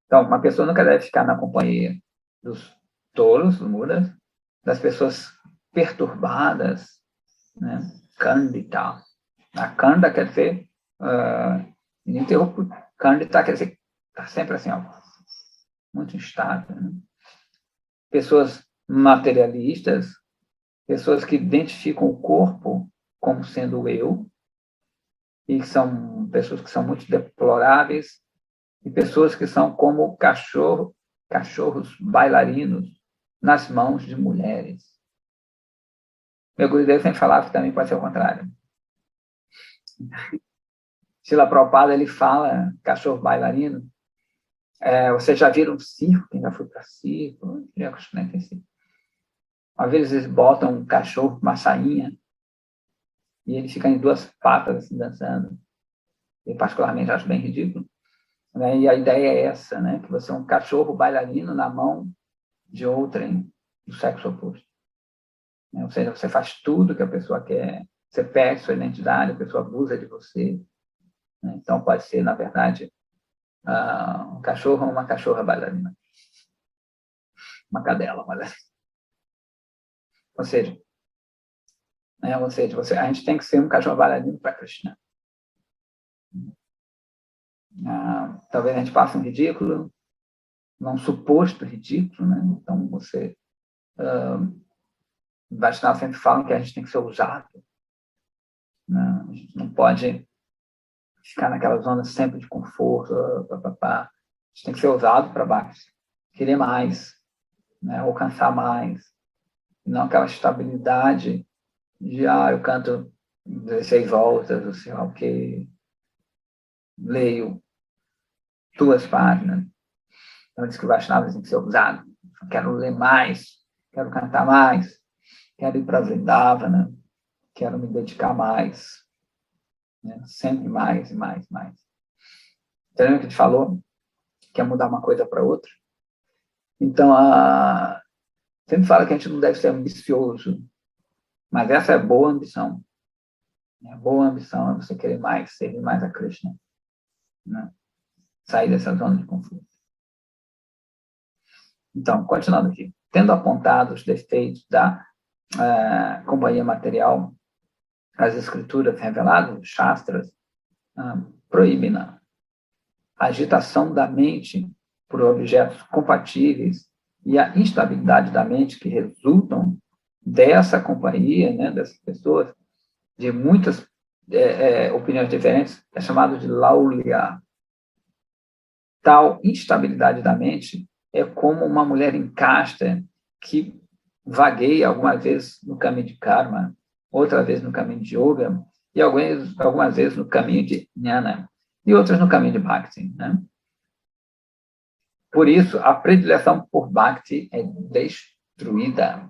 Então, uma pessoa nunca deve ficar na companhia dos tolos, dos mudas, das pessoas perturbadas, né? Kandita. A kanda quer dizer ininterrupto. Kandita quer dizer está sempre assim, ó, muito instável. Né? Pessoas materialistas, pessoas que identificam o corpo como sendo eu, e que são pessoas que são muito deploráveis, e pessoas que são como cachorros bailarinos nas mãos de mulheres. Meu Gurudev sempre falava que também pode ser o contrário. Srila Prabhupada, ele fala, cachorro bailarino, você já viram um circo? Quem já foi para circo? Eu acostumei com circo. Às vezes eles botam um cachorro com uma sainha e ele fica em duas patas assim, dançando. Eu particularmente acho bem ridículo. Né? E a ideia é essa, né? Que você é um cachorro bailarino na mão de outrem do sexo oposto. Né? Ou seja, você faz tudo que a pessoa quer, você perde sua identidade, a pessoa abusa de você. Né? Então, pode ser, na verdade, um cachorro ou uma cachorra bailarina. Uma cadela, mas... Ou seja, a gente tem que ser um cachorro bailarino para Krishna. Talvez a gente passe um ridículo, um suposto ridículo, né? Então, você... Vaishnava sempre falam que a gente tem que ser ousado. Né? A gente não pode ficar naquela zona sempre de conforto. A gente tem que ser ousado para baixo. Querer mais, né? Alcançar mais. Não aquela estabilidade de, eu canto 16 voltas, ou sei lá o quê, leio 2 páginas. Então, diz que o Vaishnava tem que ser ousado. Quero ler mais, quero cantar mais, quero ir para Vrindavana, quero me dedicar mais. Né? Sempre mais e mais e mais. Então, lembra que a gente falou que é mudar uma coisa para outra? Então, sempre fala que a gente não deve ser ambicioso, mas essa é boa ambição. A boa ambição é você querer mais, servir mais a Krishna. Né? Sair dessa zona de conforto. Então, continuando aqui. Tendo apontado os defeitos da companhia material, as escrituras reveladas, os Shastras, proíbem a agitação da mente por objetos compatíveis e a instabilidade da mente que resultam dessa companhia, né, dessas pessoas, de muitas opiniões diferentes, é chamado de laulia. Tal instabilidade da mente é como uma mulher em casta que vagueia algumas vezes no caminho de karma, outra vez no caminho de yoga, e algumas vezes no caminho de jnana, e outras no caminho de bhakti, né? Por isso, a predileção por bhakti é destruída.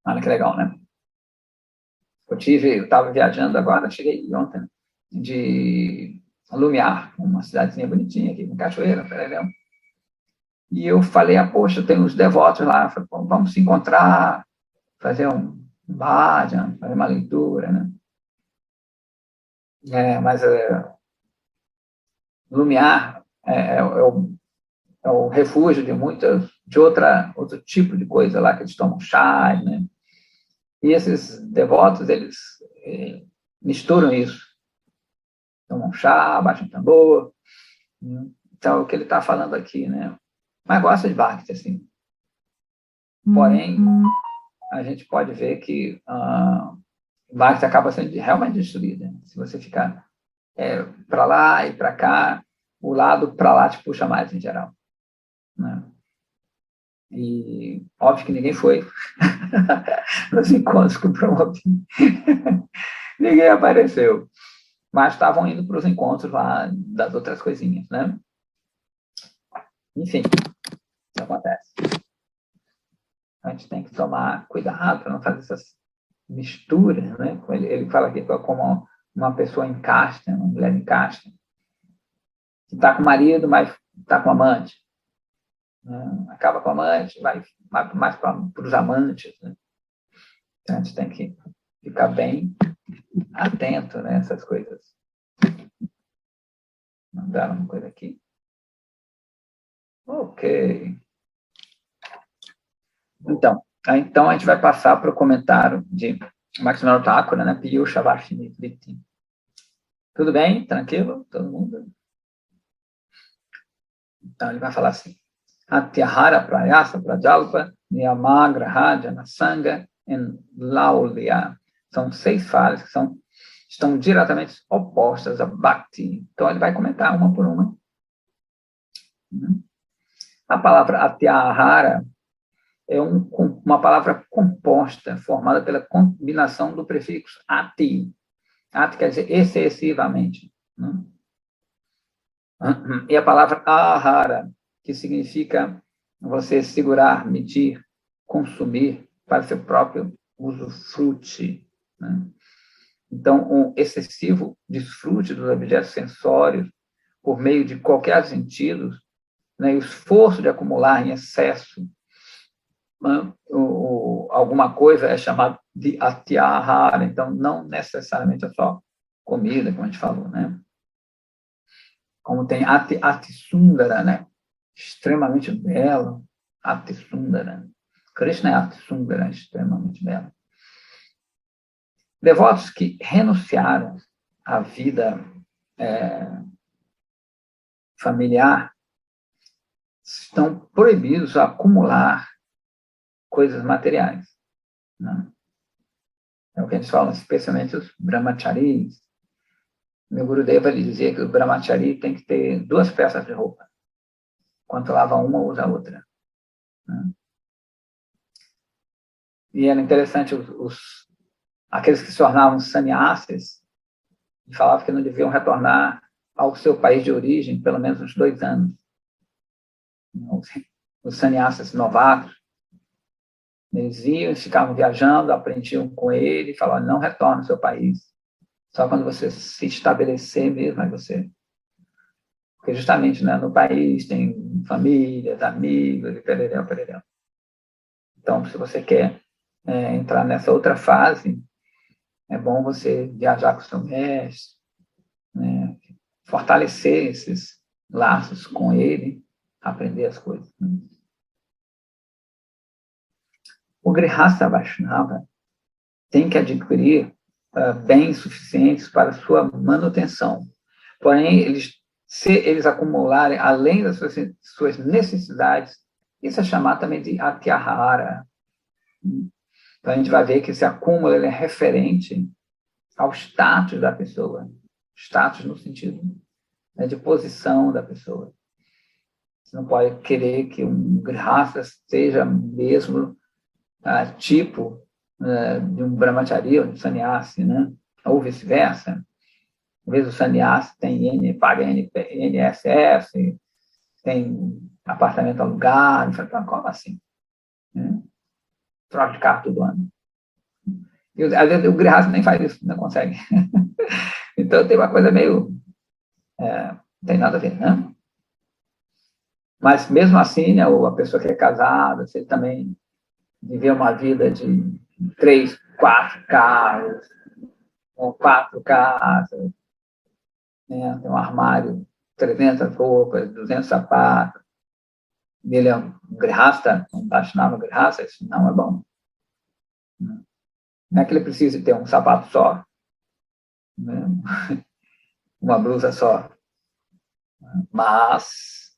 Olha que legal, né? Eu estava viajando agora, cheguei ontem, de Lumiar, uma cidadezinha bonitinha aqui, com cachoeira, Pereirão. E eu falei, poxa, tem uns devotos lá, falei, vamos se encontrar, fazer um bhajan, fazer uma leitura, né? Mas Lumiar é o refúgio de outro tipo de coisa lá, que eles tomam chá, né? E esses devotos, eles misturam isso. Tomam chá, baixam tambor. Né? Então, o que ele está falando aqui, né? Mas gosta de Bhakti, assim. Porém, a gente pode ver que Bhakti acaba sendo realmente destruída. Se você ficar para lá e para cá, o lado para lá te puxa mais, em geral. Né? E óbvio que ninguém foi nos encontros com o Prabhupada. Ninguém apareceu. Mas estavam indo para os encontros lá das outras coisinhas, né? Enfim, isso acontece. A gente tem que tomar cuidado para não fazer essas misturas, né? Ele fala aqui como uma pessoa em casta, uma mulher em casta, que está com o marido, mas está com o amante. Né? Acaba com o amante, vai mais para os amantes. Né? Então, a gente tem que ficar bem atento nessas coisas. Mandaram uma coisa aqui. Ok. Então a gente vai passar para o comentário de Maximiliano Thakura, né? Piyusha Vashini Vritti. Tudo bem? Tranquilo? Todo mundo? Então, ele vai falar assim. Atyahara Prayasa Prajalpa Niyamagraha Janasanga em Laulia. São 6 falas que estão diretamente opostas a Bhakti. Então, ele vai comentar uma por uma. A palavra Atyahara é uma palavra composta, formada pela combinação do prefixo ati. Ati quer dizer excessivamente. Né? E a palavra ahara, que significa você segurar, medir, consumir para seu próprio usufrute. Né? Então, um excessivo desfrute dos objetos sensórios por meio de qualquer sentido, né? E o esforço de acumular em excesso alguma coisa é chamado de atyahara, então não necessariamente é só comida, como a gente falou, né? Como tem Atisundara, né? Extremamente belo, Atisundara. Krishna é Atisundara, extremamente belo. Devotos que renunciaram à vida familiar estão proibidos a acumular coisas materiais. Né? É o que eles falam, especialmente os brahmacharis. Meu Gurudeva dizia que o brahmachari tem que ter 2 peças de roupa. Quando lava uma, usa a outra. Né? E era interessante, aqueles que se tornavam sannyasis falavam que não deviam retornar ao seu país de origem pelo menos uns 2 anos. Os sannyasis novatos, eles iam, ficavam viajando, aprendiam com ele, e falavam, não retorne ao seu país. Só quando você se estabelecer mesmo, aí você... Porque justamente, né, no país tem famílias, amigos, e pererão. Então, se você quer entrar nessa outra fase, é bom você viajar com o seu mestre, né, fortalecer esses laços com ele, aprender as coisas. Né? O Grihastha Vaishnava tem que adquirir bens suficientes para sua manutenção. Porém, se eles acumularem além das suas necessidades, isso é chamado também de atyahara. Então, a gente vai ver que esse acúmulo ele é referente ao status da pessoa. Status no sentido, né, de posição da pessoa. Você não pode querer que um grihasta seja mesmo tipo de um brahmacharya ou de um sannyasi, né? Ou vice-versa. Às vezes o sannyasi paga INSS, tem apartamento alugado, como assim? Né? Troca de carro todo ano. E, às vezes o grihasta nem faz isso, não consegue. Então tem uma coisa meio... não tem nada a ver, né? Mas mesmo assim, né, a pessoa que é casada, se ele também viver uma vida de 3, 4 carros, ou 4 casas, né? Tem um armário, 300 roupas, 200 sapatos, ele é um grihasta, um Vaishnava grihasta, isso não é bom. Não é que ele precise ter um sapato só, né? Uma blusa só, mas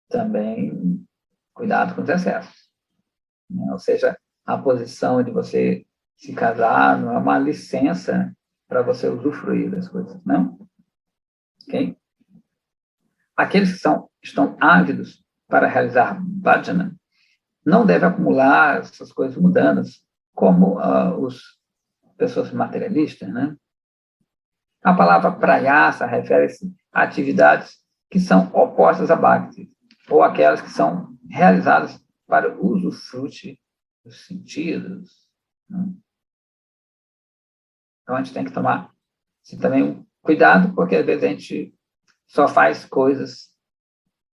também cuidado com os excessos. Né? Ou seja, a posição de você se casar não é uma licença para você usufruir das coisas, não? Ok? Aqueles que estão ávidos para realizar bhajana não devem acumular essas coisas mundanas, como as pessoas materialistas, né? A palavra prayasa refere-se a atividades que são opostas a bhakti, ou aquelas que são realizadas para o usufrute dos sentidos. Né? Então, a gente tem que tomar também um cuidado, porque às vezes a gente só faz coisas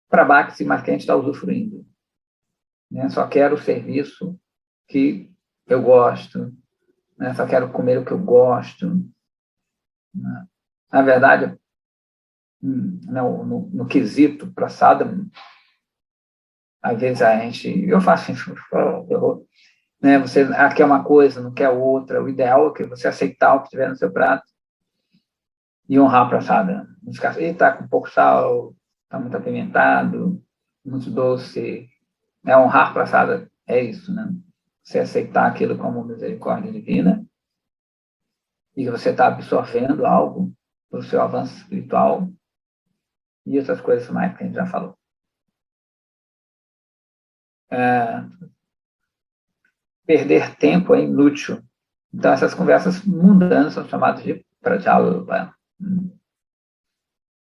para bhakti, mas que a gente está usufruindo. Né? Só quero o serviço que eu gosto, né? Só quero comer o que eu gosto. Né? Na verdade, no quesito prasada, às vezes eu faço isso, né? Você quer uma coisa, não quer outra. O ideal é que você aceitar o que tiver no seu prato e honrar a prasada. Não ficar assim, está com pouco sal, está muito apimentado, muito doce. Né? Honrar a prasada é isso, né? Você aceitar aquilo como misericórdia divina e que você está absorvendo algo para o seu avanço espiritual e outras coisas mais que a gente já falou. Perder tempo é inútil. Então, essas conversas mundanas são chamadas de prajalpa.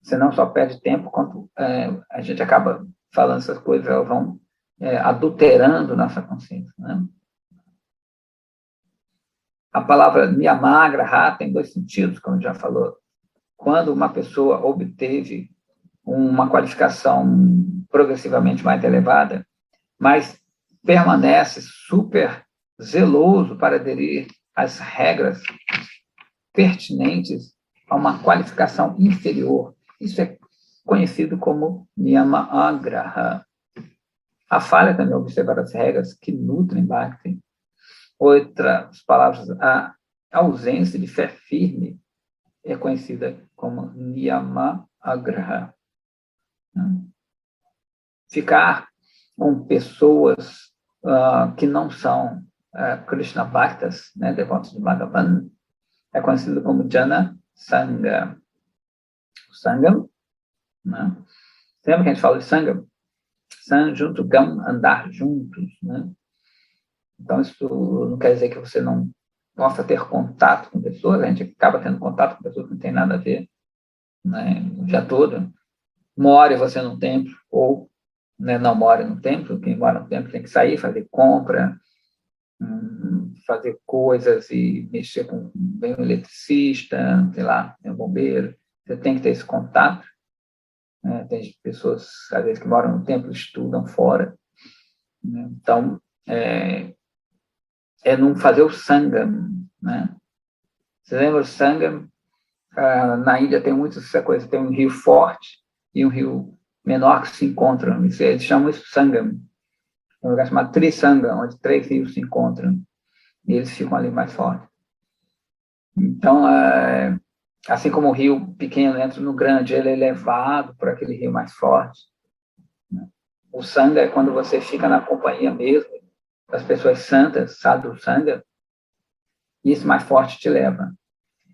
Você não só perde tempo, quanto a gente acaba falando essas coisas, elas vão adulterando nossa consciência. Né? A palavra niyamagraha tem 2 sentidos, como já falou. Quando uma pessoa obteve uma qualificação progressivamente mais elevada, mas permanece super zeloso para aderir às regras pertinentes a uma qualificação inferior. Isso é conhecido como niyama agraha. A falha também é observar as regras que nutrem bhakti. Outras palavras, a ausência de fé firme é conhecida como niyama agraha. Ficar com pessoas que não são Krishna Bhaktas, né, devotos de Bhagavan, é conhecido como Jana Sangha. O Sangam, né? Lembra que a gente fala de Sangam? Sang junto, Gam, andar juntos. Né? Então, isso não quer dizer que você não possa ter contato com pessoas, a gente acaba tendo contato com pessoas que não tem nada a ver, né, o dia todo. More você num templo, ou né, não more no templo, quem mora no templo tem que sair, fazer compra, fazer coisas e mexer com bem um eletricista, sei lá, um bombeiro. Você tem que ter esse contato. Né? Tem pessoas, às vezes, que moram no templo, estudam fora. Né? Então, não fazer o Sangam. Né? Você lembra o Sangam? Na Índia tem muito essa coisa, tem um rio forte e um rio menor que se encontram. Eles chamam isso Sangam. É um lugar chamado Trisangam, onde 3 rios se encontram. e eles ficam ali mais fortes. Então, assim como o rio pequeno entra no grande, ele é levado por aquele rio mais forte. O sangha é quando você fica na companhia mesmo das pessoas santas, sadhu sangha, e isso mais forte te leva.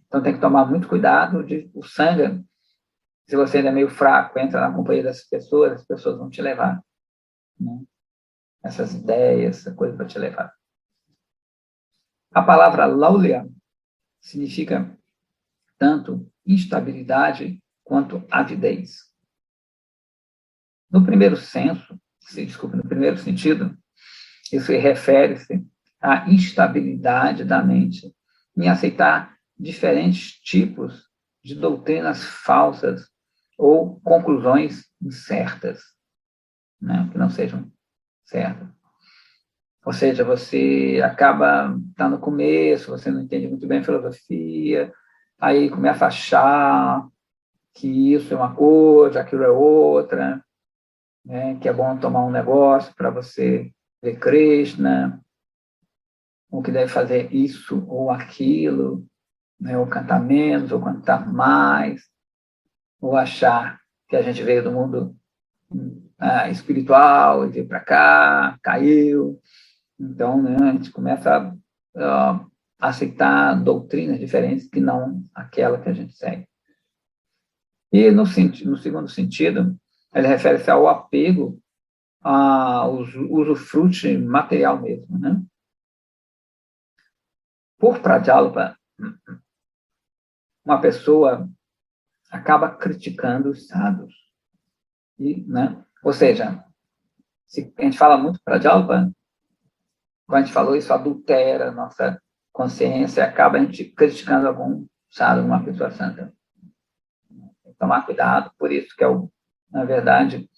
Então tem que tomar muito cuidado de o sangha, se você ainda é meio fraco, entra na companhia dessas pessoas, as pessoas vão te levar, né? Essas ideias, essa coisa para te levar. A palavra laulya significa tanto instabilidade quanto avidez. No primeiro senso, no primeiro sentido, isso refere-se à instabilidade da mente em aceitar diferentes tipos de doutrinas falsas ou conclusões incertas, né, que não sejam certas. Ou seja, você acaba, tá no começo, você não entende muito bem a filosofia, aí começa a achar que isso é uma coisa, aquilo é outra, né, que é bom tomar um negócio para você ver Krishna, ou que deve fazer isso ou aquilo, né, ou cantar menos, ou cantar mais, ou achar que a gente veio do mundo espiritual e veio para cá, caiu. Então, né, a gente começa a aceitar doutrinas diferentes que não aquela que a gente segue. E no segundo sentido, ele refere-se ao apego ao usufruto material mesmo, né? Por Prajalpa, uma pessoa acaba criticando os sadhus. E, né? Ou seja, se a gente fala muito Prajalpa, quando a gente falou isso, adultera a nossa consciência, acaba a gente criticando algum sadhu, uma pessoa santa. Tem que tomar cuidado, por isso que na verdade,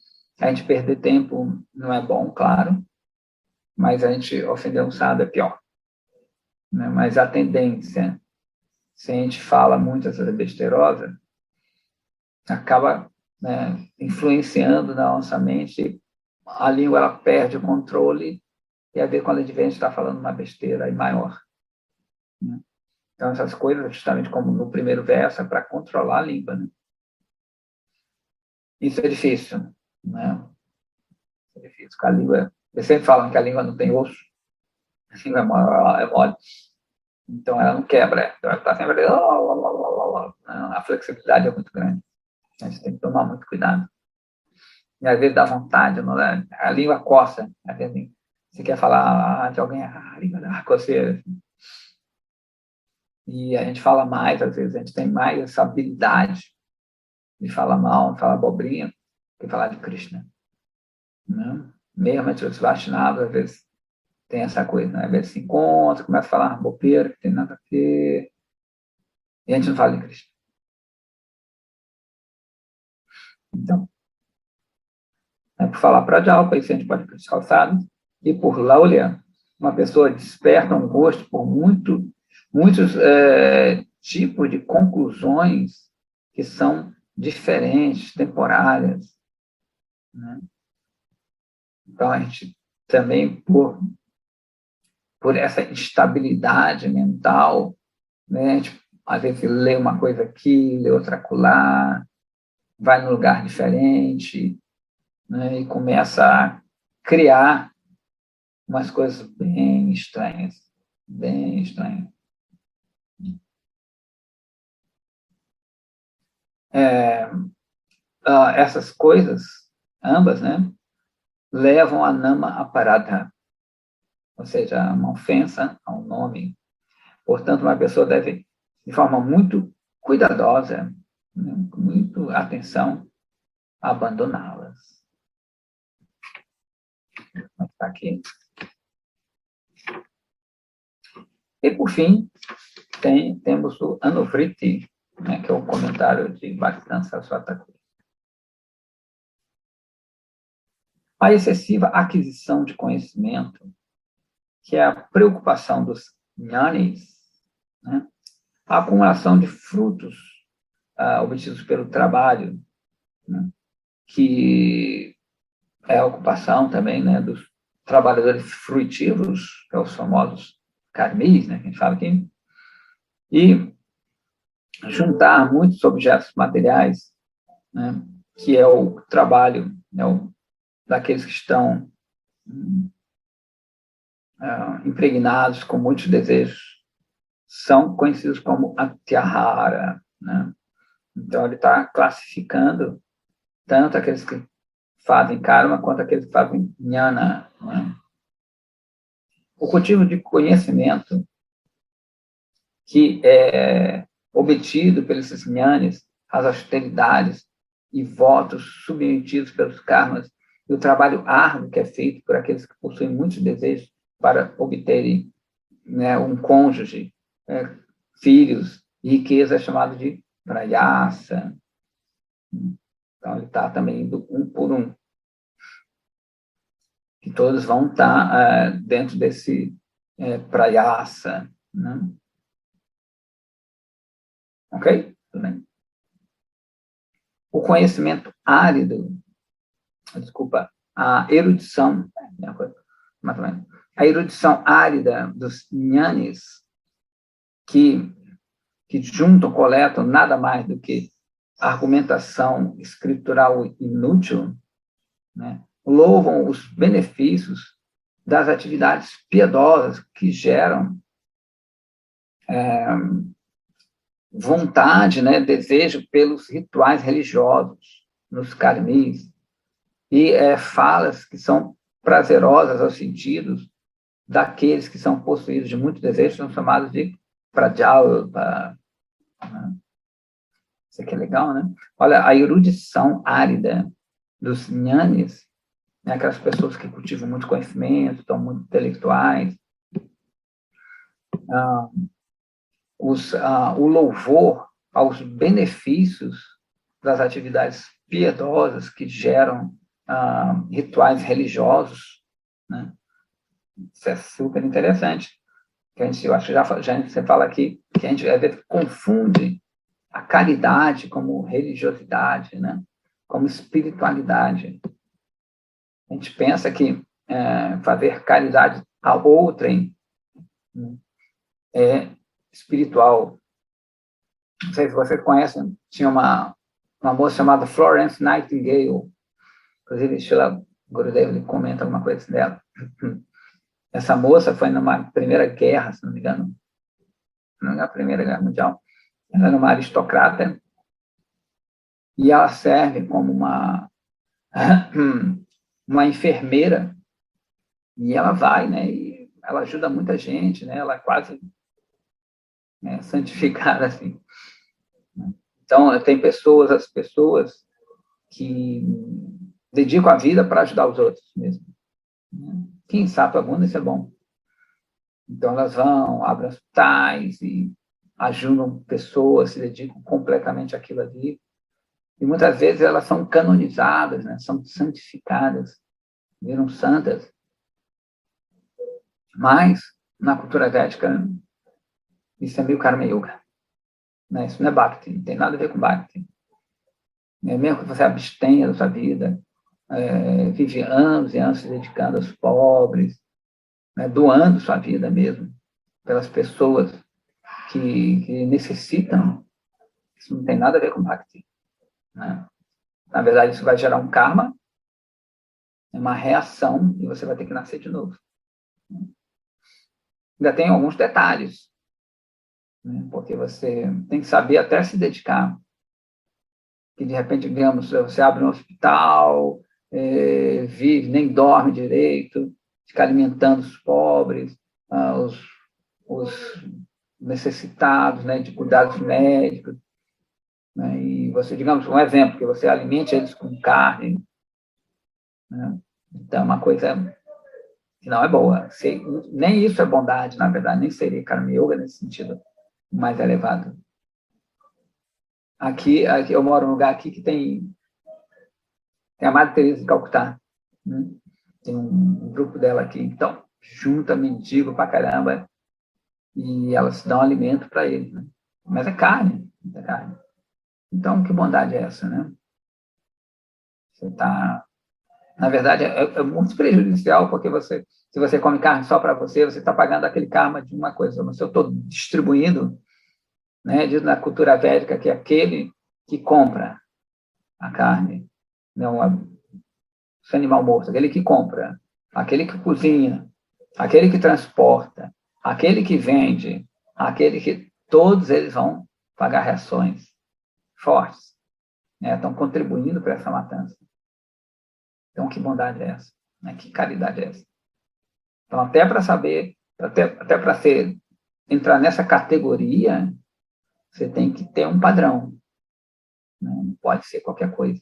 a gente perder tempo não é bom, claro, mas a gente ofender um sadhu é pior. Né? Mas a tendência, se a gente fala muito essa besteirosa, acaba, né, influenciando na nossa mente, a língua ela perde o controle e a ver quando a gente está falando uma besteira aí maior. Né? Então, essas coisas, justamente como no primeiro verso, é para controlar a língua. Né? Isso é difícil. Né? É difícil, porque a língua... Eles sempre falam que a língua não tem osso, a língua é mole, então ela não quebra. Então ela está sempre... A flexibilidade é muito grande. A gente tem que tomar muito cuidado. E às vezes dá vontade, não é? A língua coça. Às vezes você quer falar de alguém, a língua dá coceira. E a gente fala mais, às vezes a gente tem mais essa habilidade de falar mal, de falar abobrinha, que falar de Krishna. Né? Mesmo entre os Vaishnavas, às vezes tem essa coisa, né? Às vezes se encontra, começa a falar bobeira, que tem nada a ver, e a gente não fala de Krishna. Então, por falar para Jalpa, isso a gente pode criticar o sadhu, e por Laulya, uma pessoa desperta um gosto por muitos tipos de conclusões que são diferentes, temporárias. Né? Então, a gente também, por essa instabilidade mental, né, a gente, às vezes lê uma coisa aqui, lê outra acolá, vai num lugar diferente, né, e começa a criar umas coisas bem estranhas, bem estranhas. Essas coisas, ambas, né, levam a nama aparadha, ou seja, uma ofensa ao nome. Portanto, uma pessoa deve, de forma muito cuidadosa, né, com muito atenção, abandoná-las. Está aqui. E, por fim, temos o Anuvriti, né, que é o comentário de Bhaktivedanta Saraswati Thakur. A excessiva aquisição de conhecimento, que é a preocupação dos jnanis, né, a acumulação de frutos obtidos pelo trabalho, né, que é a ocupação também, né, dos trabalhadores fruitivos, que são os famosos karmis, né, que a gente fala aqui, e juntar muitos objetos materiais, né, que é o trabalho, né, daqueles que estão impregnados com muitos desejos, são conhecidos como atyahara, né? Então, ele está classificando tanto aqueles que fazem karma quanto aqueles que fazem jnana, né? O cultivo de conhecimento que é obtido pelos jnanis, as austeridades e votos submetidos pelos karmas, e o trabalho árduo que é feito por aqueles que possuem muitos desejos para obterem, né, um cônjuge, filhos e riqueza, é chamado de prayasa. Então, ele está também indo um por um. Que todos vão estar dentro desse prayasa. Né? Ok? Tudo bem? O conhecimento árido, desculpa, a erudição, a erudição árida dos jnanis, que juntam, coletam nada mais do que argumentação escritural inútil, né? Louvam os benefícios das atividades piedosas que geram vontade, né, desejo pelos rituais religiosos, nos karmis, e falas que são prazerosas aos sentidos daqueles que são possuídos de muito desejo, são chamados de prajalpa. Né? Isso aqui é legal, né? Olha, a erudição árida dos jnanis, né, aquelas pessoas que cultivam muito conhecimento, estão muito intelectuais, o louvor aos benefícios das atividades piedosas que geram rituais religiosos, né? Isso é super interessante. Que a gente, eu acho que já você fala aqui que a gente às vezes confunde a caridade como religiosidade, né? Como espiritualidade. A gente pensa que fazer caridade a outrem é espiritual. Não sei se vocês conhecem, tinha uma moça chamada Florence Nightingale, inclusive Srila Gurudev ele comenta alguma coisa dela. Essa moça foi numa primeira guerra, se não me engano, na Primeira Guerra Mundial. Ela era uma aristocrata e ela serve como uma enfermeira, e ela vai, né, e ela ajuda muita gente, né, ela é quase santificada, assim. Então, tem as pessoas que dedicam a vida para ajudar os outros mesmo. Quem sabe algum, isso é bom. Então, elas vão, abrem hospitais e ajudam pessoas, se dedicam completamente àquilo ali. E muitas vezes elas são canonizadas, né? São santificadas, viram santas. Mas, na cultura védica, isso é meio karma yoga. Né? Isso não é bhakti, não tem nada a ver com bhakti. Mesmo que você abstenha da sua vida, vive anos e anos se dedicando aos pobres, né? Doando sua vida mesmo pelas pessoas que necessitam, isso não tem nada a ver com bhakti. Né? Na verdade, isso vai gerar um karma, uma reação, e você vai ter que nascer de novo. Ainda tem alguns detalhes, né? Porque você tem que saber até se dedicar. Que, de repente, digamos, você abre um hospital, vive, nem dorme direito, fica alimentando os pobres, os necessitados, né, de cuidados médicos, né, e você, digamos, um exemplo, que você alimente eles com carne, né, então é uma coisa que não é boa. Nem isso é bondade, na verdade, nem seria karma yoga nesse sentido mais elevado. Aqui eu moro num lugar aqui que tem a Madre Teresa de Calcutá, né? Tem um grupo dela aqui, então junta mendigo pra caramba e elas dão alimento para eles, né? Mas é carne. Então, que bondade é essa, né? Você está... Na verdade, é muito prejudicial, porque você Se você come carne só para você, você está pagando aquele karma de uma coisa. Mas se eu estou distribuindo, né, diz na cultura védica que aquele que compra a carne, não o animal morto, aquele que compra, aquele que cozinha, aquele que transporta, aquele que vende, aquele que... Todos eles vão pagar reações fortes, né? Estão contribuindo para essa matança. Então, que bondade é essa? Né? Que caridade é essa? Então, até para saber, até para entrar nessa categoria, você tem que ter um padrão. Né? Não pode ser qualquer coisa.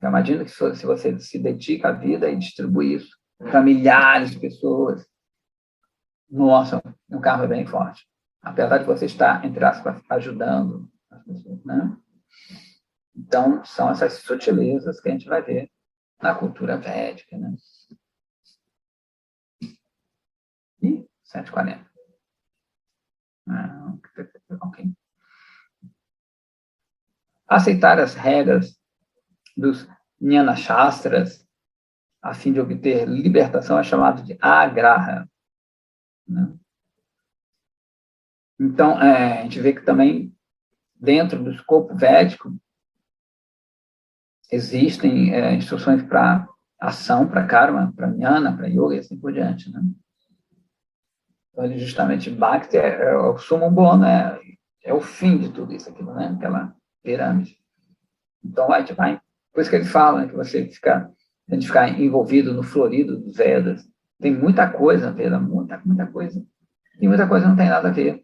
Eu imagino que se você se dedica à vida e distribui isso para milhares de pessoas, nossa, o karma é bem forte. Apesar de você estar, entre aspas, ajudando as pessoas, né? Então, são essas sutilezas que a gente vai ver na cultura védica, né? E 7h40. Ok. Aceitar as regras dos Jnana Shastras a fim de obter libertação é chamado de agraha. Né? Então, a gente vê que também, dentro do escopo védico, existem instruções para ação, para karma, para jnana, para yoga e assim por diante. Né? Então, ele justamente, Bhakti é o sumo bono, é o fim de tudo isso aqui, né? Aquela pirâmide. Então, a gente vai... Por isso que ele fala, né, que a gente ficar envolvido no florido dos Vedas. Tem muita coisa na Veda, muita coisa. E muita coisa não tem nada a ver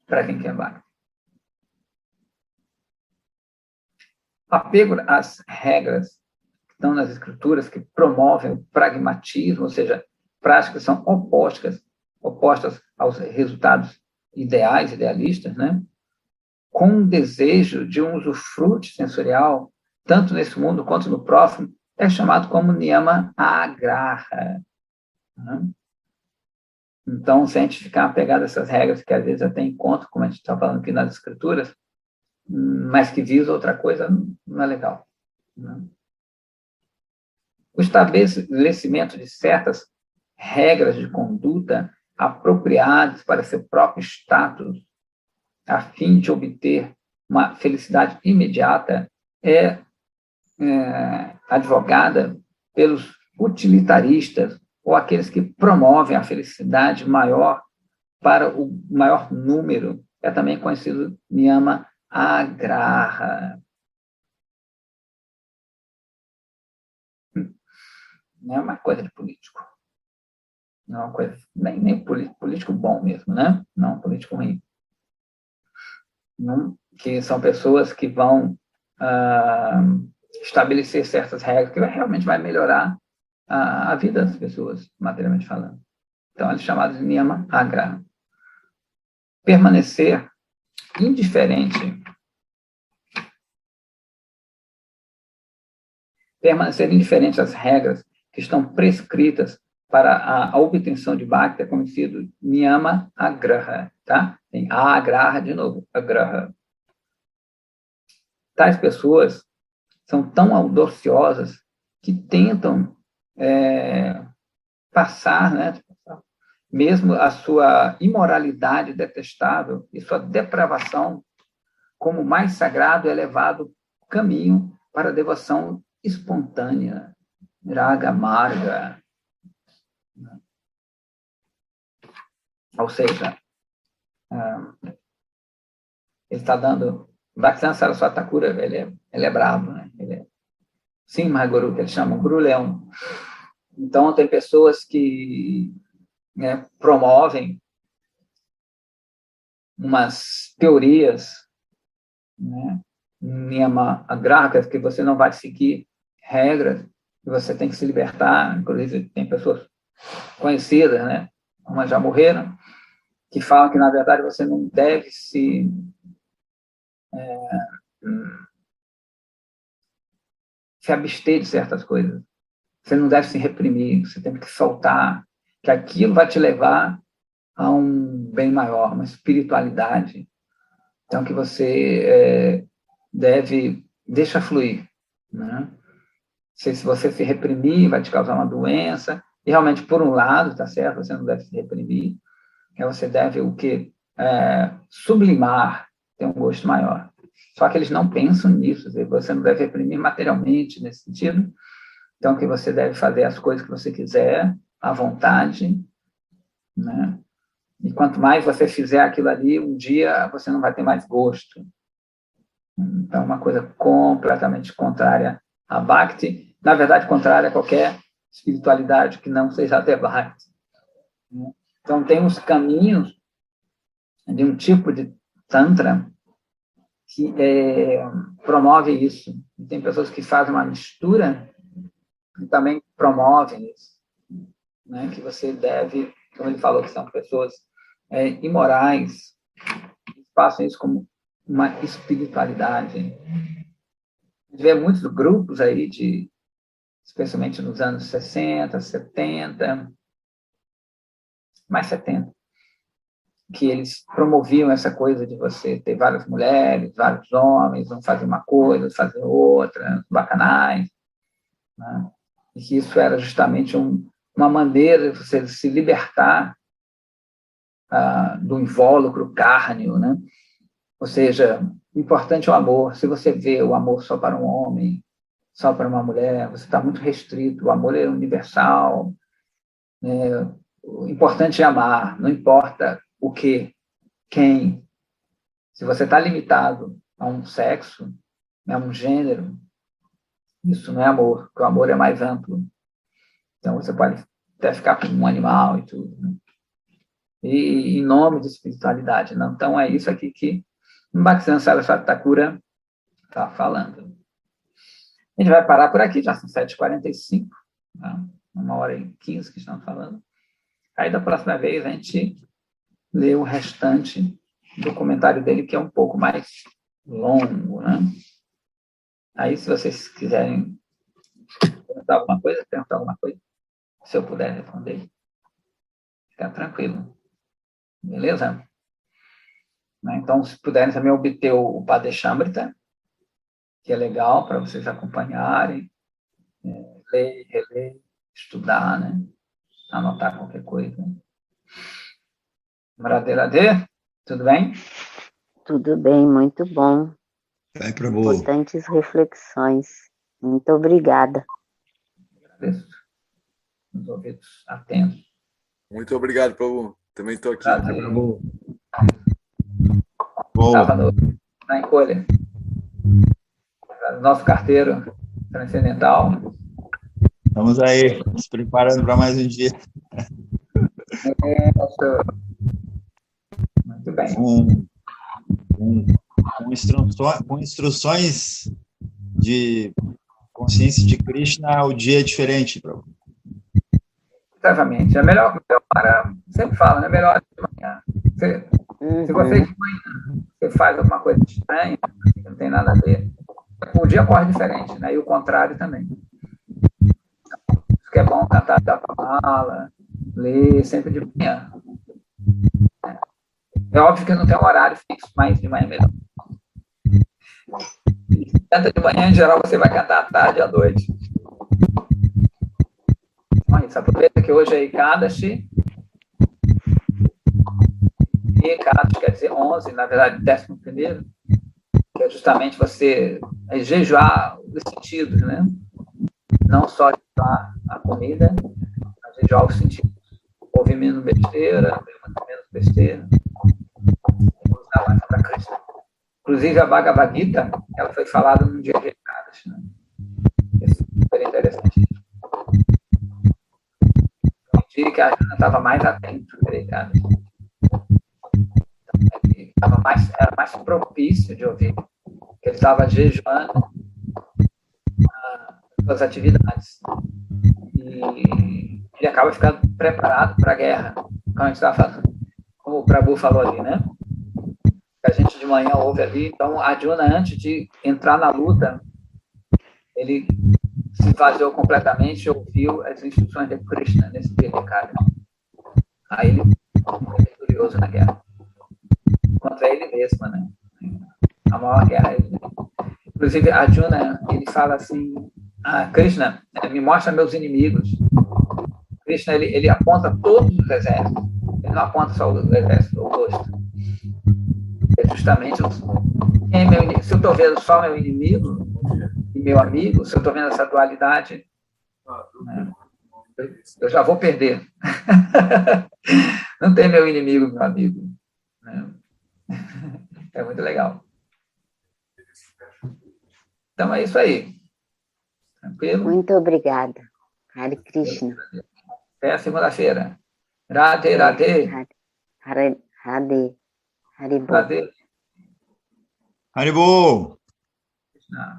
para quem quer Bhakti. Apego às regras que estão nas escrituras, que promovem o pragmatismo, ou seja, práticas que são opostas aos resultados ideais, idealistas, né? Com um desejo de um usufruto sensorial, tanto nesse mundo quanto no próximo, é chamado como niyama agraha. Né? Então, se a gente ficar apegado a essas regras, que às vezes até encontro, como a gente está falando aqui nas escrituras, mas que visa outra coisa, não é legal. Né? O estabelecimento de certas regras de conduta apropriadas para seu próprio status, a fim de obter uma felicidade imediata, é advogada pelos utilitaristas ou aqueles que promovem a felicidade maior para o maior número. É também conhecido niyama agraha. Não é uma coisa de político. Não é uma coisa, nem político bom mesmo, né? Não, político ruim. Não, que são pessoas que vão estabelecer certas regras que realmente vai melhorar a vida das pessoas, materialmente falando. Então, eles chamados de niyama agraha. Permanecer indiferente às regras que estão prescritas para a obtenção de Bhakti é conhecido niyama agraha, tá? Tem agraha de novo, agraha. Tais pessoas são tão audaciosas que tentam passar, né, mesmo a sua imoralidade detestável e sua depravação como mais sagrado e elevado caminho para a devoção espontânea, raga marga. Ou seja, ele está dando... Bhaktivinoda Saraswati Thakur, ele é bravo, né? Sim, Mahaguru, que eles chamam Guru Leão. Então, tem pessoas que promovem umas teorias, né, niyama agraha, que você não vai seguir regras, que você tem que se libertar. Inclusive, tem pessoas conhecidas, né, umas já morreram, que falam que, na verdade, você não deve se abster de certas coisas. Você não deve se reprimir, você tem que soltar, que aquilo vai te levar a um bem maior, uma espiritualidade. Então, que você deixa fluir. Né? Se você se reprimir, vai te causar uma doença, E realmente, por um lado, tá certo, você não deve se reprimir, você deve o quê? Sublimar, ter um gosto maior. Só que eles não pensam nisso, você não deve reprimir materialmente nesse sentido, então que você deve fazer as coisas que você quiser, à vontade, né? E quanto mais você fizer aquilo ali, um dia você não vai ter mais gosto. Então, uma coisa completamente contrária a Bhakti, na verdade, contrária a qualquer espiritualidade que não seja até Bhakti. Então, tem uns caminhos de um tipo de Tantra que promove isso. E tem pessoas que fazem uma mistura e também promovem isso. Né? Que você deve, como ele falou, que são pessoas imorais, que façam isso como uma espiritualidade. A gente vê muitos grupos aí, especialmente nos anos 60, 70, mais 70, que eles promoviam essa coisa de você ter várias mulheres, vários homens, um fazer uma coisa, fazer outra, bacanais, né? E que isso era justamente uma maneira de você se libertar do invólucro cárneo, né? Ou seja, o importante é o amor. Se você vê o amor só para um homem, só para uma mulher, você está muito restrito. O amor é universal. O importante é amar, não importa o que, quem. Se você está limitado a um sexo, a um gênero, isso não é amor, porque o amor é mais amplo. Então, você pode até ficar com um animal e tudo, né? E em nome de espiritualidade, não. Então, é isso aqui que Bhaktivedanta Saraswati Thakura está falando. A gente vai parar por aqui, já são 7h45, tá? 1h15 que estamos falando. Aí, da próxima vez, a gente lê o restante do comentário dele, que é um pouco mais longo, né? Aí, se vocês quiserem perguntar alguma coisa, se eu puder responder, fica tranquilo. Beleza? Então, se puderem também obter o Padeshamrita, que é legal para vocês acompanharem, ler, reler, estudar, né? Anotar qualquer coisa. Radhe, Radhe, tudo bem? Tudo bem, muito bom. Prabhu. Importantes reflexões. Muito obrigada. Agradeço. Os ouvidos atentos. Muito obrigado, Prabhu. Também estou aqui. Prabhu. Estava na encolha. Nosso carteiro transcendental. Estamos aí, se preparando para mais um dia. Muito bem. Com instruções de consciência de Krishna, o dia é diferente, Prabhu. Exatamente. É melhor para... Sempre falo, né? Melhor de manhã. Se você de manhã você faz alguma coisa estranha, não tem nada a ver, o dia corre diferente, né? E o contrário também. Isso que é bom cantar da mala, ler sempre de manhã. É óbvio que não tem um horário fixo, mas de manhã é melhor. Se canta de manhã, em geral, você vai cantar à tarde e à noite. Então, isso, aproveita que hoje é Ekadashi. E Ekadashi quer dizer 11, na verdade, 11º, que é justamente você jejuar os sentidos, né? Não só jejuar a comida, mas jejuar os sentidos. Ouvir menos besteira, ver muito menos besteira. Usar mais para Krishna. Inclusive, a Bhagavad Gita, ela foi falada num dia de Ekadashi, né? Isso é super interessante. Eu diria que a Arjuna estava mais atento a Ekadashi. Era mais propício de ouvir, porque ele estava jejuando as atividades. E ele acaba ficando preparado para a guerra, como a gente estava falando, como o Prabhu falou ali, né? A gente de manhã ouve ali, então Arjuna, antes de entrar na luta, ele se esvaziou completamente e ouviu as instruções de Krishna nesse dia de cara. Aí ele foi vitorioso na guerra. Contra ele mesmo, né? A maior guerra. Inclusive, Arjuna, ele fala assim, Krishna, me mostra meus inimigos. Krishna, ele aponta todos os exércitos. Ele não aponta só o exército oposto. É justamente se eu estou vendo só meu inimigo e meu amigo, se eu estou vendo essa dualidade, né, eu já vou perder. Não tem meu inimigo, meu amigo. Né? É muito legal. Então é isso aí. Tranquilo? Muito obrigada. Hare Krishna. Até a segunda-feira. Radhe, Radhe. Radhe. Haribol. Radhe. Haribo! Krishna.